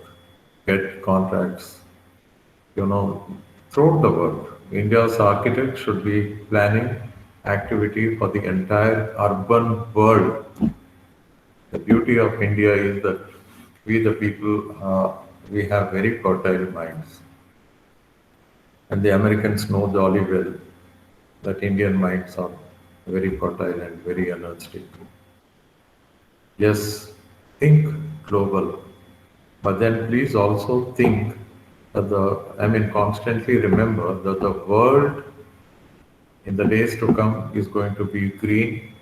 get contracts, throughout the world. India's architects should be planning activity for the entire urban world. The beauty of India is that we, the people, we have very fertile minds. And the Americans know jolly well that Indian minds are very fertile and very energetic. Yes, think global, but then please also think that constantly remember that the world in the days to come is going to be green.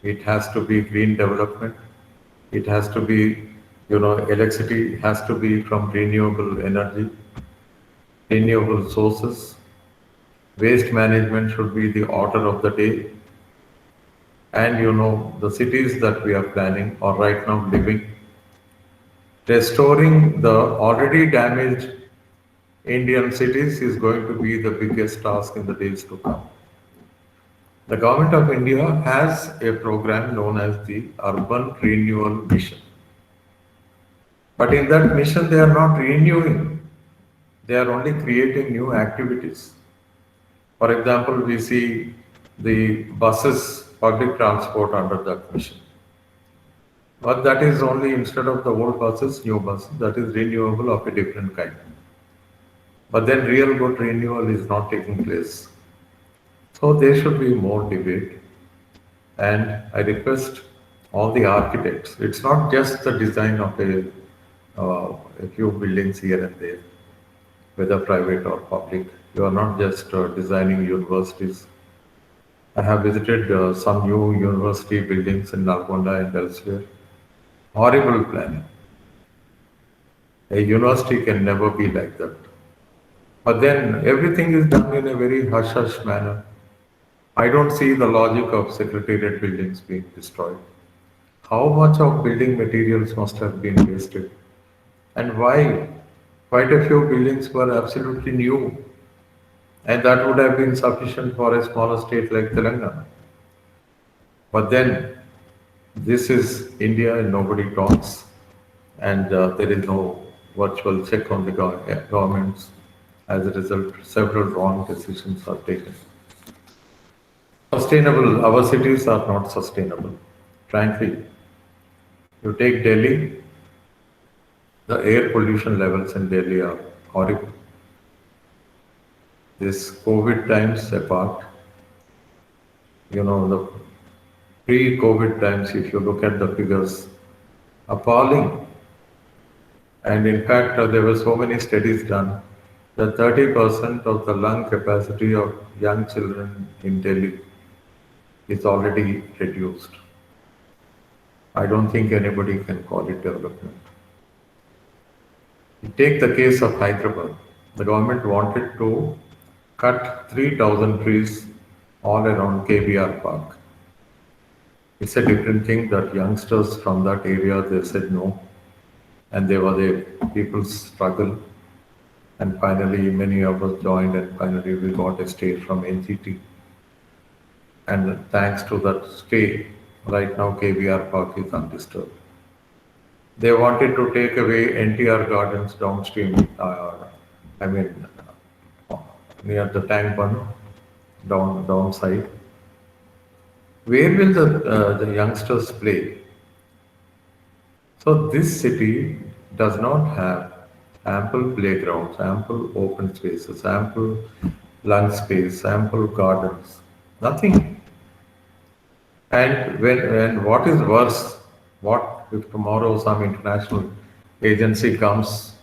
It has to be green development. It has to be, electricity has to be from renewable energy, renewable sources. Waste management should be the order of the day. And the cities that we are planning or right now living, restoring the already damaged Indian cities is going to be the biggest task in the days to come. The Government of India has a program known as the Urban Renewal Mission. But in that mission, they are not renewing, they are only creating new activities. For example, we see the buses, public transport under that mission. But that is only instead of the old buses, new buses, that is renewable of a different kind. But then real good renewal is not taking place. So there should be more debate. And I request all the architects, it's not just the design of a few buildings here and there, whether private or public. You are not just designing universities. I have visited some new university buildings in Nalgonda and elsewhere. Horrible planning. A university can never be like that. But then everything is done in a very hush-hush manner. I don't see the logic of secretariat buildings being destroyed. How much of building materials must have been wasted? And why? Quite a few buildings were absolutely new. And that would have been sufficient for a smaller state like Telangana. But then, this is India and nobody talks. And there is no virtual check on the governments. As a result, several wrong decisions are taken. Sustainable, our cities are not sustainable. Frankly, you take Delhi, the air pollution levels in Delhi are horrible. This COVID times apart, the pre-COVID times, if you look at the figures, appalling. And in fact, there were so many studies done that 30% of the lung capacity of young children in Delhi is already reduced. I don't think anybody can call it development. Take the case of Hyderabad. The government wanted to cut 3,000 trees all around KBR Park. It's a different thing that youngsters from that area they said no, and they were the people's struggle. And finally, many of us joined, and finally, we got a stay from NGT. And thanks to that stay, right now KBR Park is undisturbed. They wanted to take away NTR Gardens downstream, I mean, uh, near the tank bund, downside. Where will the youngsters play? So this city does not have ample playgrounds, ample open spaces, ample lung space, ample gardens, nothing. And what is worse, what if tomorrow some international agency comes,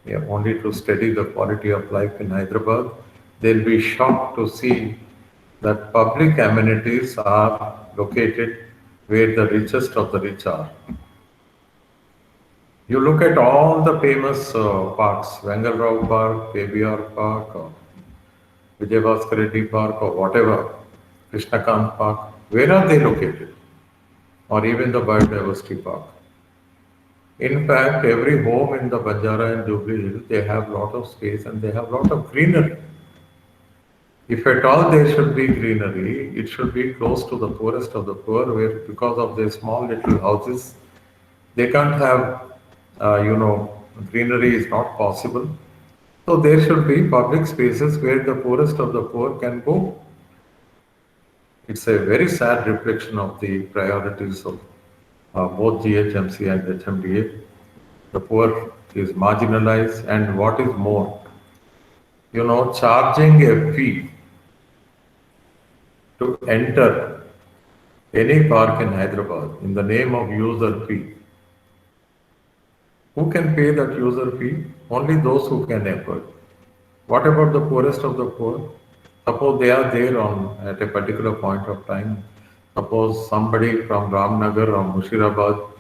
yeah, only to study the quality of life in Hyderabad, they'll be shocked to see that public amenities are located where the richest of the rich are. You look at all the famous parks, Vengalrao Park, KBR Park, or Vijayabhaskar Reddy Park, or whatever, Krishnakant Park, where are they located? Or even the Biodiversity Park. In fact, every home in the Banjara and Jubilee Hills, they have lot of space and they have lot of greenery. If at all there should be greenery, it should be close to the poorest of the poor, where because of their small little houses, they can't have, greenery is not possible. So there should be public spaces where the poorest of the poor can go. It's a very sad reflection of the priorities of both GHMC and HMDA. The poor is marginalized, and what is more, charging a fee to enter any park in Hyderabad in the name of user fee. Who can pay that user fee? Only those who can afford. What about the poorest of the poor? Suppose they are there at a particular point of time. Suppose somebody from Ramnagar or Mushirabad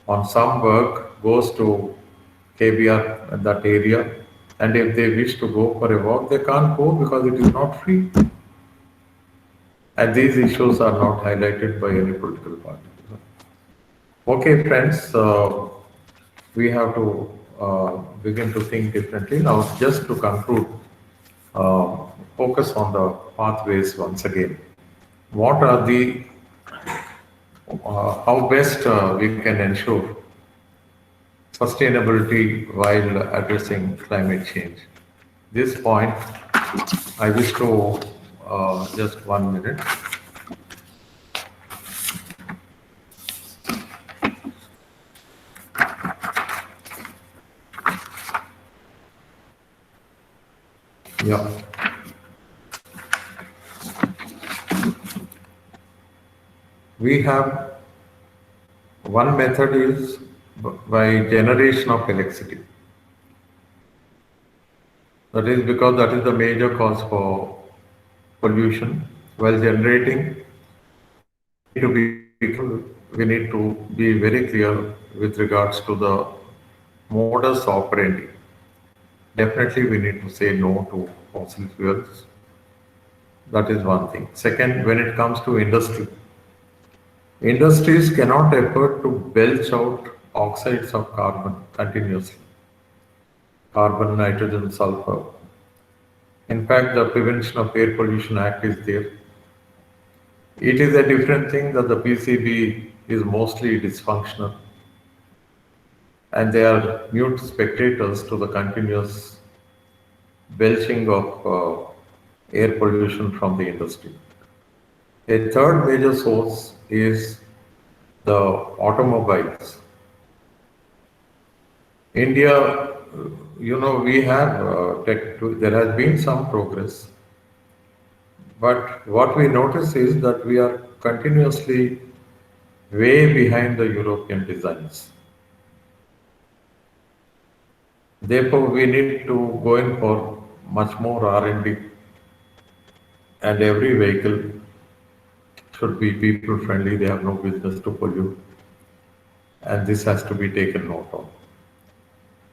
on some work goes to KBR, that area, and if they wish to go for a walk, they can't go because it is not free. And these issues are not highlighted by any political party. Okay, friends, we have to begin to think differently. Now, just to conclude, focus on the pathways once again. What are the, how best we can ensure sustainability while addressing climate change? This point, I wish to just 1 minute. Yeah. We have one method is by generation of electricity. That is because that is the major cause for pollution. While generating, we need to be very clear with regards to the modus operandi. Definitely, we need to say no to fossil fuels. That is one thing. Second, when it comes to industry, industries cannot afford to belch out oxides of carbon continuously. Carbon, nitrogen, sulfur. In fact, the Prevention of Air Pollution Act is there. It is a different thing that the PCB is mostly dysfunctional and they are mute spectators to the continuous belching of air pollution from the industry. A third major source is the automobiles. India, we have there has been some progress, but what we notice is that we are continuously way behind the European designs. Therefore, we need to go in for much more R&D, and every vehicle should be people friendly. They have no business to pollute, and this has to be taken note of.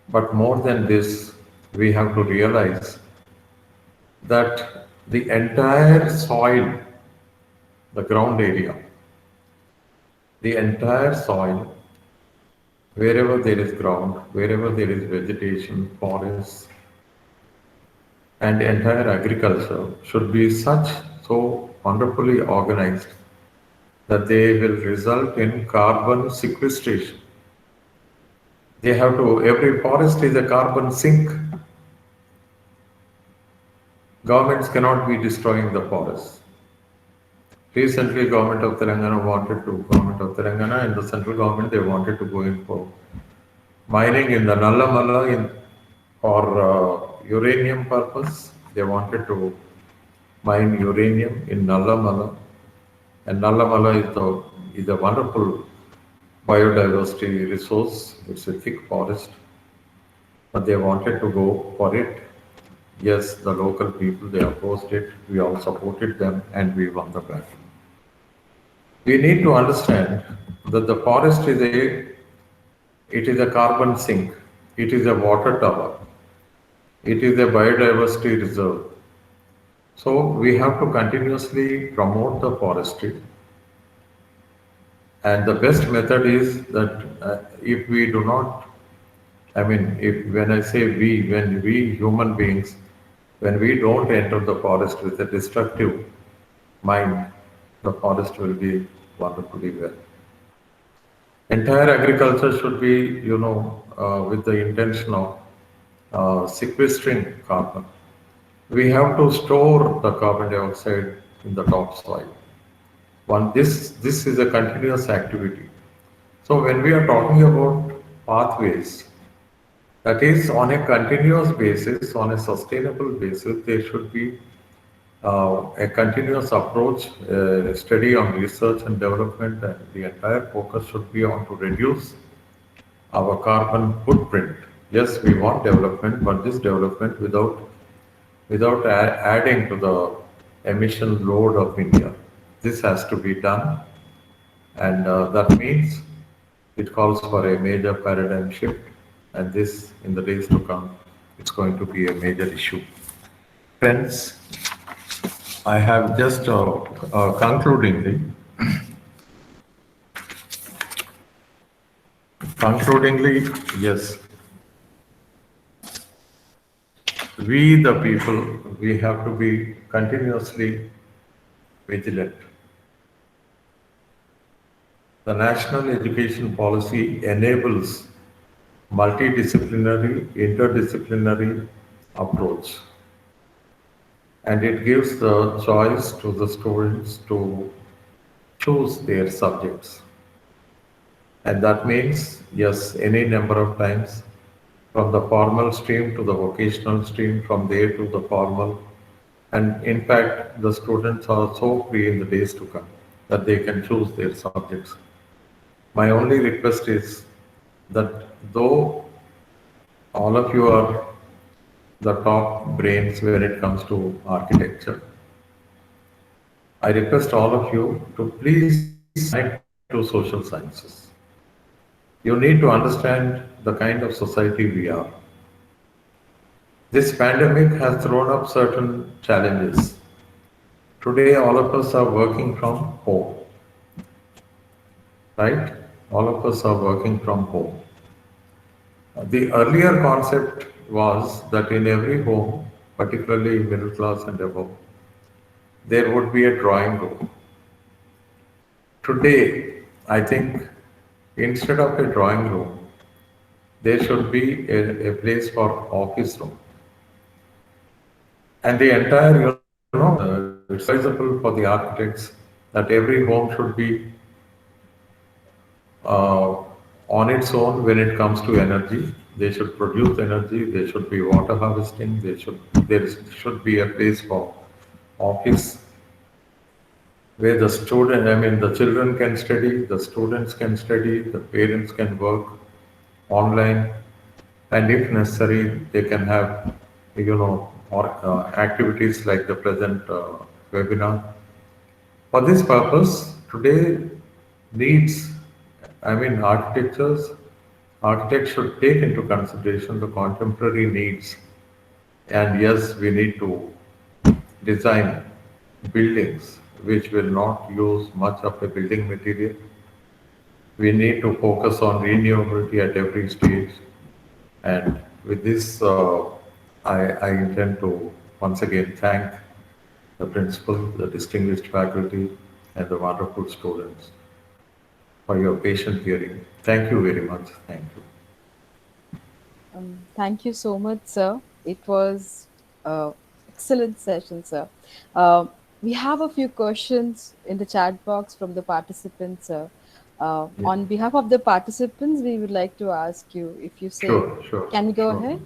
But more than this, we have to realize that the entire soil, the ground area, the entire soil, wherever there is ground, wherever there is vegetation, forests, and entire agriculture should be such so wonderfully organized that they will result in carbon sequestration. They have to, every forest is a carbon sink. Governments cannot be destroying the forests. Recently, government of Telangana and the central government, they wanted to go in for mining in the Nallamala for uranium purpose. They wanted to mine uranium in Nallamala, and Nallamala is a wonderful biodiversity resource. It's a thick forest, but they wanted to go for it. Yes, the local people, they opposed it. We all supported them, and we won the battle. We need to understand that the forest it is a carbon sink. It is a water tower. It is a biodiversity reserve. So we have to continuously promote the forestry. And the best method is that if we do not, I mean, if when I say we, when we human beings, when we don't enter the forest with a destructive mind, the forest will be wonderfully well. Entire agriculture should be, with the intention of sequestering carbon. We have to store the carbon dioxide in the topsoil. This is a continuous activity. So when we are talking about pathways, that is on a continuous basis, on a sustainable basis, there should be a continuous approach, study on research and development, and the entire focus should be on to reduce our carbon footprint. Yes, we want development, but this development without adding to the emission load of India. This has to be done, and that means it calls for a major paradigm shift, and this, in the days to come, it's going to be a major issue. Friends, I have just concludingly, yes, we the people, we have to be continuously vigilant. The national education policy enables multidisciplinary, interdisciplinary approach, and it gives the choice to the students to choose their subjects. And that means, yes, any number of times from the formal stream to the vocational stream, from there to the formal. And in fact, the students are so free in the days to come that they can choose their subjects. My only request is that though all of you are the top brains when it comes to architecture, I request all of you to please connect to social sciences. You need to understand the kind of society we are. This pandemic has thrown up certain challenges. Today, all of us are working from home, right? All of us are working from home. The earlier concept was that in every home, particularly middle class and above, there would be a drawing room. Today, I think instead of a drawing room, there should be a place for office room. And the entire, it's advisable for the architects that every home should be on its own when it comes to energy. They should produce energy, they should be water harvesting, there should be a place for office where the children can study, the students can study, the parents can work online, and if necessary, they can have, activities like the present webinar. For this purpose, today needs, architects should take into consideration the contemporary needs And yes, we need to design buildings which will not use much of a building material. We need to focus on renewability at every stage. And with this, I intend to once again thank the principal, the distinguished faculty, and the wonderful students for your patient hearing. Thank you very much. Thank you. Thank you so much, sir. It was excellent session, sir. Uh, we have a few questions in the chat box from the participants, sir. Yeah. On behalf of the participants, we would like to ask you if you say, Sure, sure, can we go sure. ahead?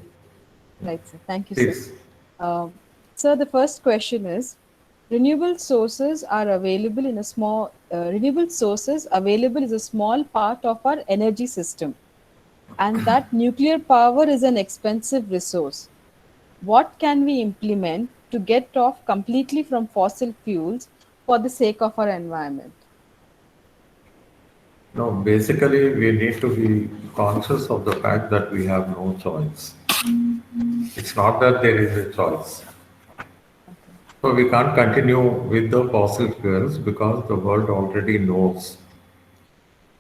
Right, sir. Thank you, sir. Please. Um, Sir, the first question is, renewable sources are available in a small, renewable sources available is a small part of our energy system, and that nuclear power is an expensive resource. What can we implement to get off completely from fossil fuels for the sake of our environment? No, basically, we need to be conscious of the fact that we have no choice. It's not that there is a choice. Okay. So we can't continue with the fossil fuels because the world already knows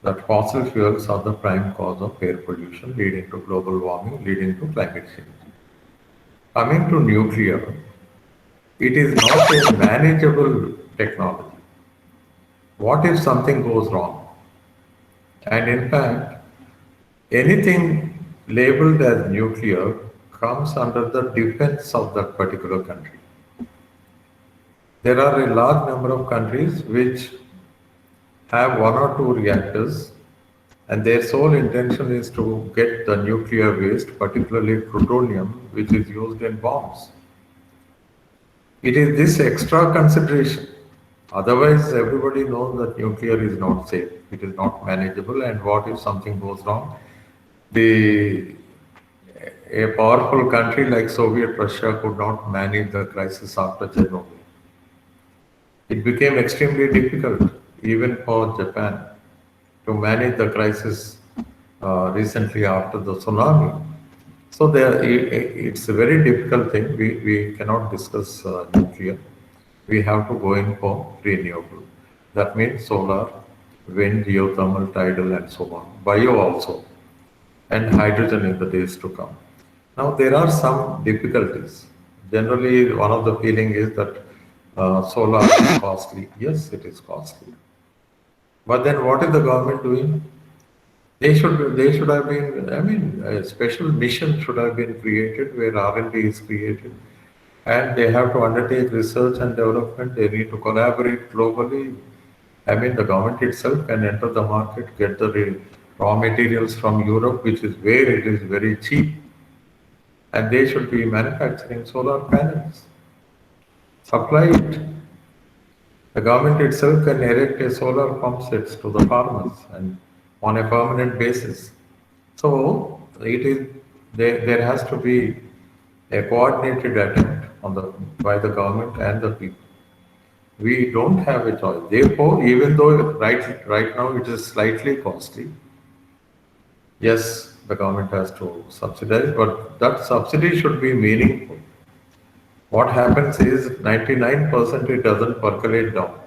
that fossil fuels are the prime cause of air pollution, leading to global warming, leading to climate change. Coming to nuclear, it is not a manageable technology. What if something goes wrong? And in fact, anything labeled as nuclear comes under the defense of that particular country. There are a large number of countries which have one or two reactors, and their sole intention is to get the nuclear waste, particularly plutonium, which is used in bombs. It is this extra consideration. Otherwise, everybody knows that nuclear is not safe, it is not manageable, and what if something goes wrong? The A powerful country like Soviet Russia could not manage the crisis after Chernobyl. It became extremely difficult, even for Japan, to manage the crisis recently after the tsunami. So it's a very difficult thing. We cannot discuss nuclear. We have to go in for renewable. That means solar, wind, geothermal, tidal, and so on. Bio also, and hydrogen in the days to come. Now, there are some difficulties. Generally, one of the feeling is that solar is costly. Yes, it is costly. But then what is the government doing? They should have been, I mean, a special mission should have been created where R&D is created. And they have to undertake research and development. They need to collaborate globally. I mean, the government itself can enter the market, get the raw materials from Europe, which is where it is very cheap, and they should be manufacturing solar panels. Supply it. The government itself can erect a solar pump sets to the farmers and on a permanent basis. So there has to be a coordinated attempt by the government and the people. We don't have a choice. Therefore, even though right now it is slightly costly, yes, the government has to subsidize, but that subsidy should be meaningful. What happens is 99% it doesn't percolate down.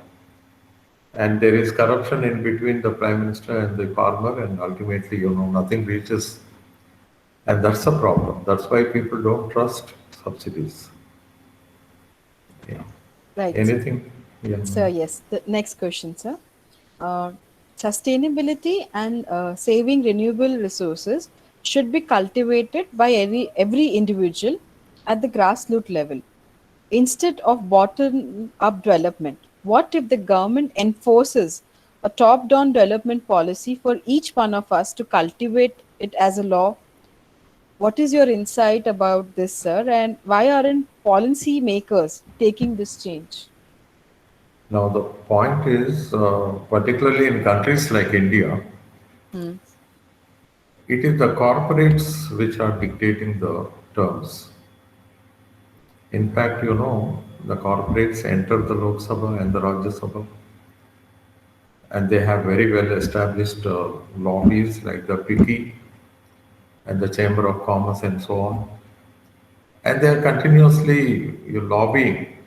And there is corruption in between the prime minister and the farmer, and ultimately, nothing reaches. And that's a problem. That's why people don't trust subsidies. Yeah. Right, sir. Anything? Yeah. Sir, yes. The next question, sir. Uh, Sustainability and saving renewable resources should be cultivated by every individual at the grassroots level instead of bottom up development. What if the government enforces a top down development policy for each one of us to cultivate it as a law? What is your insight about this, sir? And why aren't policy makers taking this change? Now, the point is, particularly in countries like India, Hmm. it is the corporates which are dictating the terms. In fact, the corporates enter the Lok Sabha and the Rajya Sabha, and they have very well established lobbies like the FICCI and the Chamber of Commerce and so on. and they are continuously lobbying.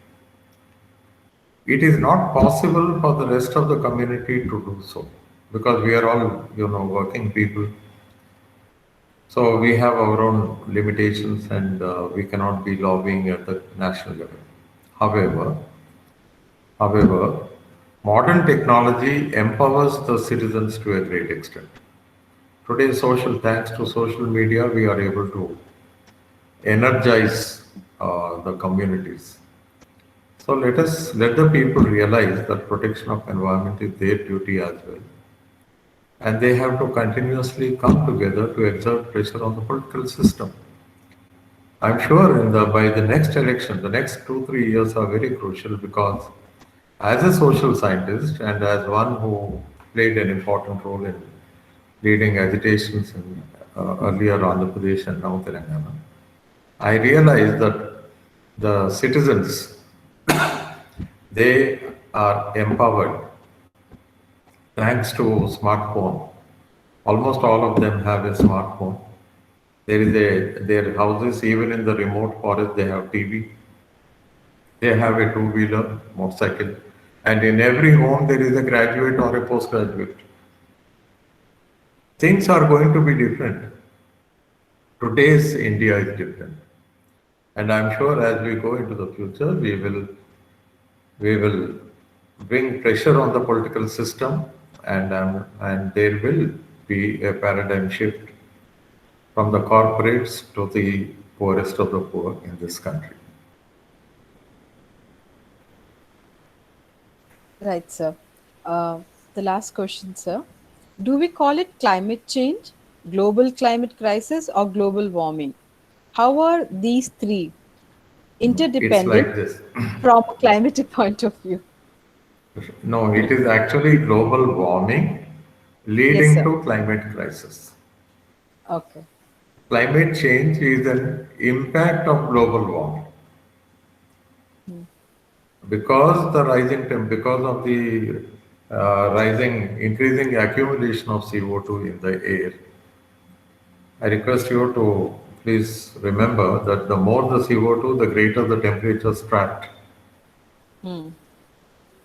It is not possible for the rest of the community to do so because we are all, working people. So we have our own limitations and we cannot be lobbying at the national level. However, however, modern technology empowers the citizens to a great extent. Today, thanks to social media, we are able to energize the communities. So let the people realize that protection of environment is their duty as well, and they have to continuously come together to exert pressure on the political system. I'm sure by the next election, the next 2 3 years are very crucial because as a social scientist and as one who played an important role in leading agitations in earlier Andhra Pradesh and now Telangana, I realized that the citizens, they are empowered thanks to smartphone. Almost all of them have a smartphone. Their houses, even in the remote forest, they have TV. They have a two-wheeler, motorcycle, and in every home there is a graduate or a postgraduate. Things are going to be different. Today's India is different, and I'm sure as we go into the future, we will bring pressure on the political system, and there will be a paradigm shift from the corporates to the poorest of the poor in this country. Right, sir. Uh, the last question, sir. Do we call it climate change, global climate crisis, or global warming? How are these three It's interdependent like this. from a climatic point of view? No, it is actually global warming Yes, leading sir. to climate crisis. Okay. Climate change is an impact of global warming because of the increasing accumulation of CO2 in the air. I request you to please remember that the more the CO2, the greater the temperatures trapped. Hmm.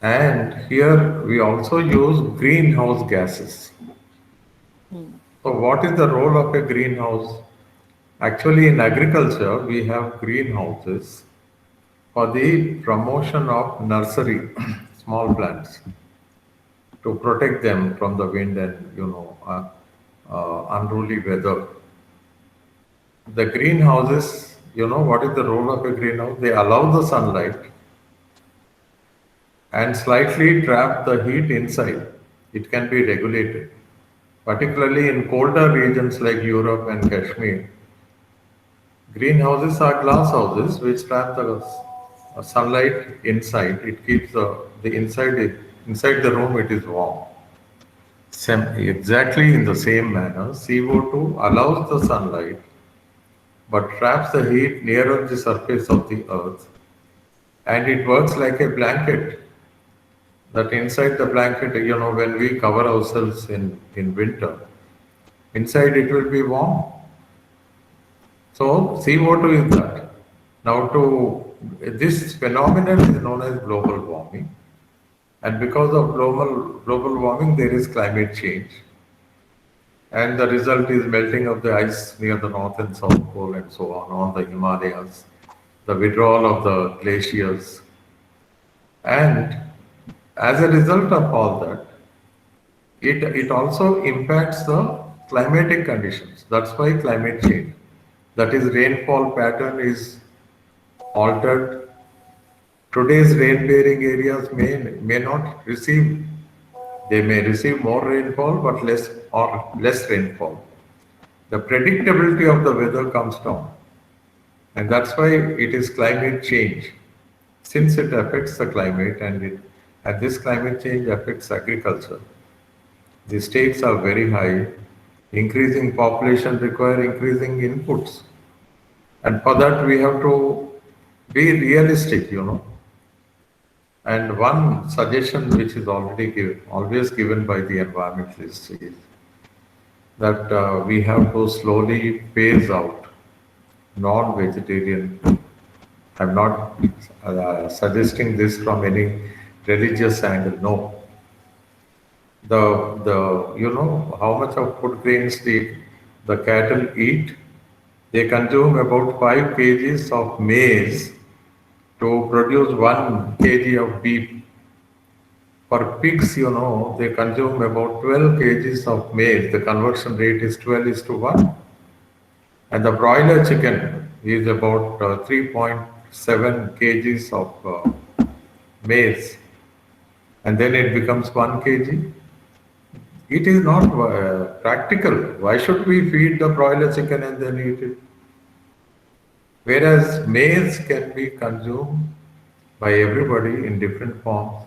And here we also use greenhouse gases. Hmm. So, what is the role of a greenhouse? Actually, in agriculture, we have greenhouses for the promotion of nursery, small plants, to protect them from the wind and unruly weather. The greenhouses, what is the role of a greenhouse? They allow the sunlight and slightly trap the heat inside. It can be regulated, particularly in colder regions like Europe and Kashmir. Greenhouses are glass houses which trap the sunlight inside. It keeps the inside the room. It is warm. Exactly in the same manner, CO2 allows the sunlight but traps the heat nearer the surface of the earth, and it works like a blanket. That inside the blanket, when we cover ourselves in winter, inside it will be warm. So CO2 is that. Now, to this phenomenon is known as global warming, and because of global warming, there is climate change, and the result is melting of the ice near the North and South Pole, and so on the Himalayas, the withdrawal of the glaciers, and as a result of all that, it also impacts the climatic conditions. That's why climate change. That is, rainfall pattern is altered. Today's rain-bearing areas may not receive. They may receive more rainfall, but less rainfall. The predictability of the weather comes down, and that's why it is climate change. Since it affects the climate, and this climate change affects agriculture, the stakes are very high. Increasing population require increasing inputs, and for that we have to be realistic, And one suggestion which is always given by the environmentalists is that we have to slowly phase out non-vegetarian. I'm not suggesting this from any religious angle. No, the you know how much of food grains the cattle eat? They consume about 5 kgs of maize to produce 1 kg of beef. For pigs, they consume about 12 kgs of maize. The conversion rate is 12 is to 1. And the broiler chicken is about 3.7 kgs of maize. And then it becomes 1 kg. It is not practical. Why should we feed the broiler chicken and then eat it? Whereas maize can be consumed by everybody in different forms,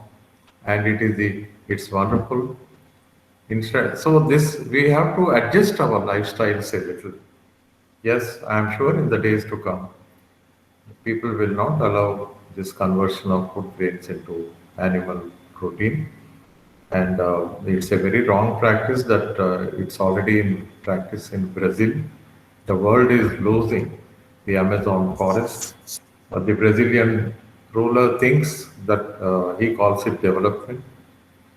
and it's wonderful. So this we have to adjust our lifestyles a little. Yes, I am sure in the days to come, people will not allow this conversion of food grains into animal protein, and it's a very wrong practice that it's already in practice in Brazil. The world is losing the Amazon forest. The Brazilian ruler thinks that he calls it development.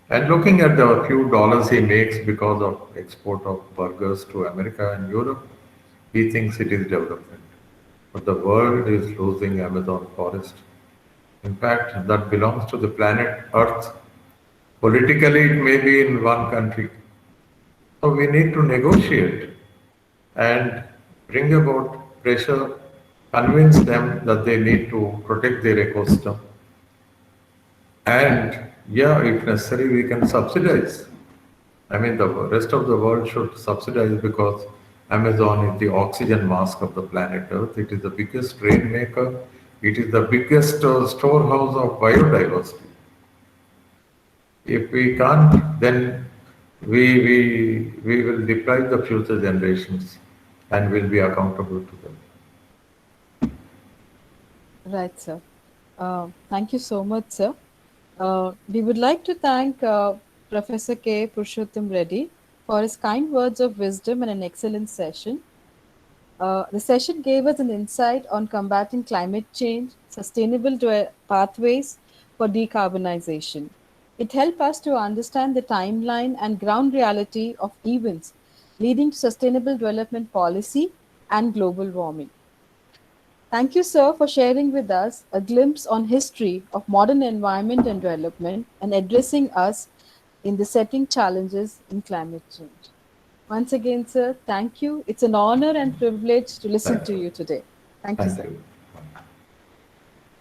And looking at the few dollars he makes because of export of burgers to America and Europe, he thinks it is development. But the world is losing Amazon forest. In fact, that belongs to the planet Earth. Politically, it may be in one country. So we need to negotiate and bring about pressure, convince them that they need to protect their ecosystem. And yeah, if necessary, we can subsidize. I mean, the rest of the world should subsidize because Amazon is the oxygen mask of the planet Earth. It is the biggest rainmaker. It is the biggest storehouse of biodiversity. If we can't, then we will deprive the future generations and will be accountable to them. Right, sir. Thank you so much, sir. We would like to thank Professor K. Purushottam Reddy for his kind words of wisdom and an excellent session. The session gave us an insight on combating climate change, sustainable pathways for decarbonization. It helped us to understand the timeline and ground reality of events leading to sustainable development policy and global warming. Thank you, sir, for sharing with us a glimpse on history of modern environment and development and addressing us in the setting challenges in climate change. Once again, sir, thank you. It's an honor and privilege to listen to you today. Thank you, Thank sir. you.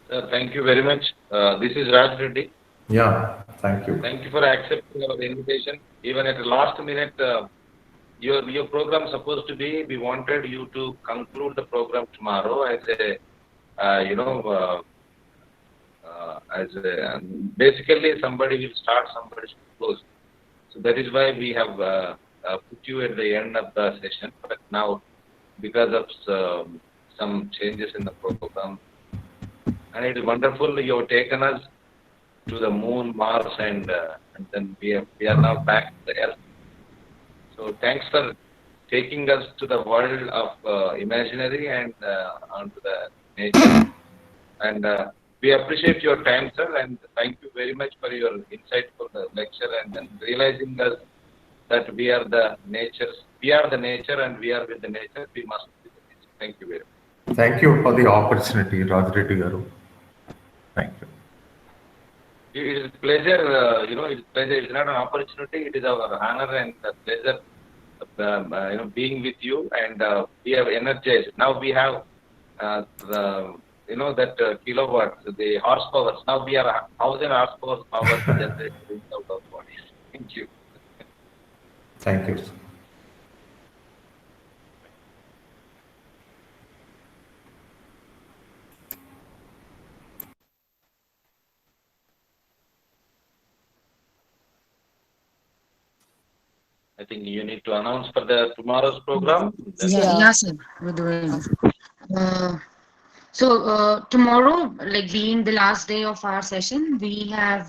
Sir, thank you very much. This is Raj Reddy. Yeah, thank you. Thank you for accepting our invitation. Even at the last minute, your program supposed to be, we wanted you to conclude the program tomorrow as a, basically somebody will start, somebody should close. So that is why we have put you at the end of the session. But now, because of some changes in the program, and it is wonderful you have taken us to the moon, Mars, and then we are now back to the Earth. So thanks for taking us to the world of imaginary and onto the nature. And we appreciate your time, sir, and thank you very much for your insightful lecture and then realizing us that we are the nature, and we are with the nature. We must be the nature. Thank you very much. Thank you for the opportunity, Raj Reddy Garu. Thank you. It is a pleasure, it's a pleasure. It's not an opportunity. It is our honor and pleasure, being with you. And we have energized. Now we have that kilowatts, the horsepower. Now we are 1,000 horsepower power generated out of our bodies. Thank you. Thank you. I think you need to announce for the tomorrow's program. Yeah, sir. We're doing. Tomorrow, like being the last day of our session, we have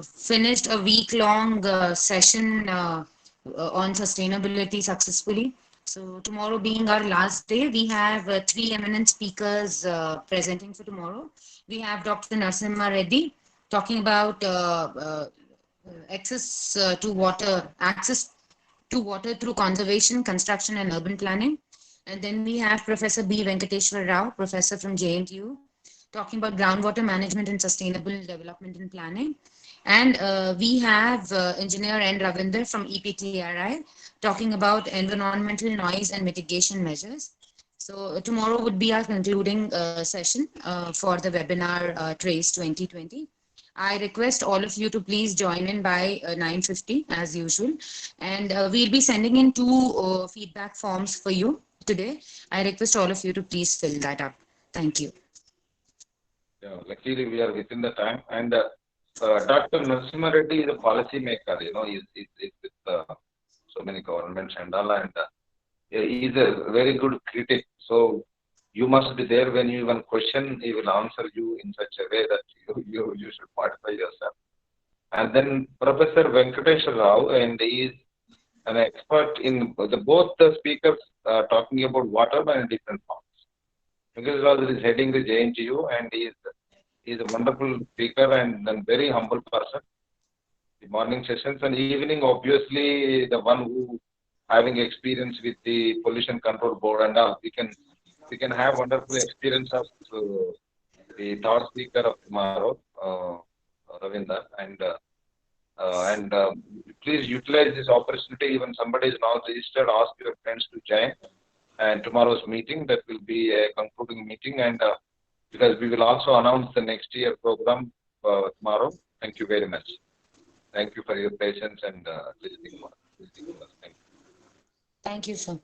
finished a week-long session on sustainability successfully. So tomorrow being our last day, we have three eminent speakers presenting for tomorrow. We have Dr. Narasimha Reddy talking about access to water through conservation, construction, and urban planning. And then we have Professor B. Venkateshwar Rao, professor from JNTU, talking about groundwater management and sustainable development and planning. And we have Engineer N. Ravinder from EPTRI talking about environmental noise and mitigation measures. So tomorrow would be our concluding session for the webinar Trace 2020. I request all of you to please join in by 9:50 as usual. And we'll be sending in two feedback forms for you today. I request all of you to please fill that up. Thank you. Yeah, luckily we are within the time. And Dr. Narasimha Reddy is a policy maker. He's with so many governments and all, and he's a very good critic. So you must be there when you even question. He will answer you in such a way that you should modify yourself. And then Professor Venkateshwar Rao, and he is an expert in both the speakers talking about water in different forms. Venkateshwar Rao is heading the JNTU, and he is a wonderful speaker and a very humble person. The morning sessions and evening, obviously, the one who having experience with the pollution control board and all, we can have wonderful experience of the third speaker of tomorrow, Ravinder, and please utilize this opportunity. Even somebody is not registered, ask your friends to join. And tomorrow's meeting, that will be a concluding meeting, and because we will also announce the next year program tomorrow. Thank you very much. Thank you for your patience and listening to us. Thank you. Thank you, sir.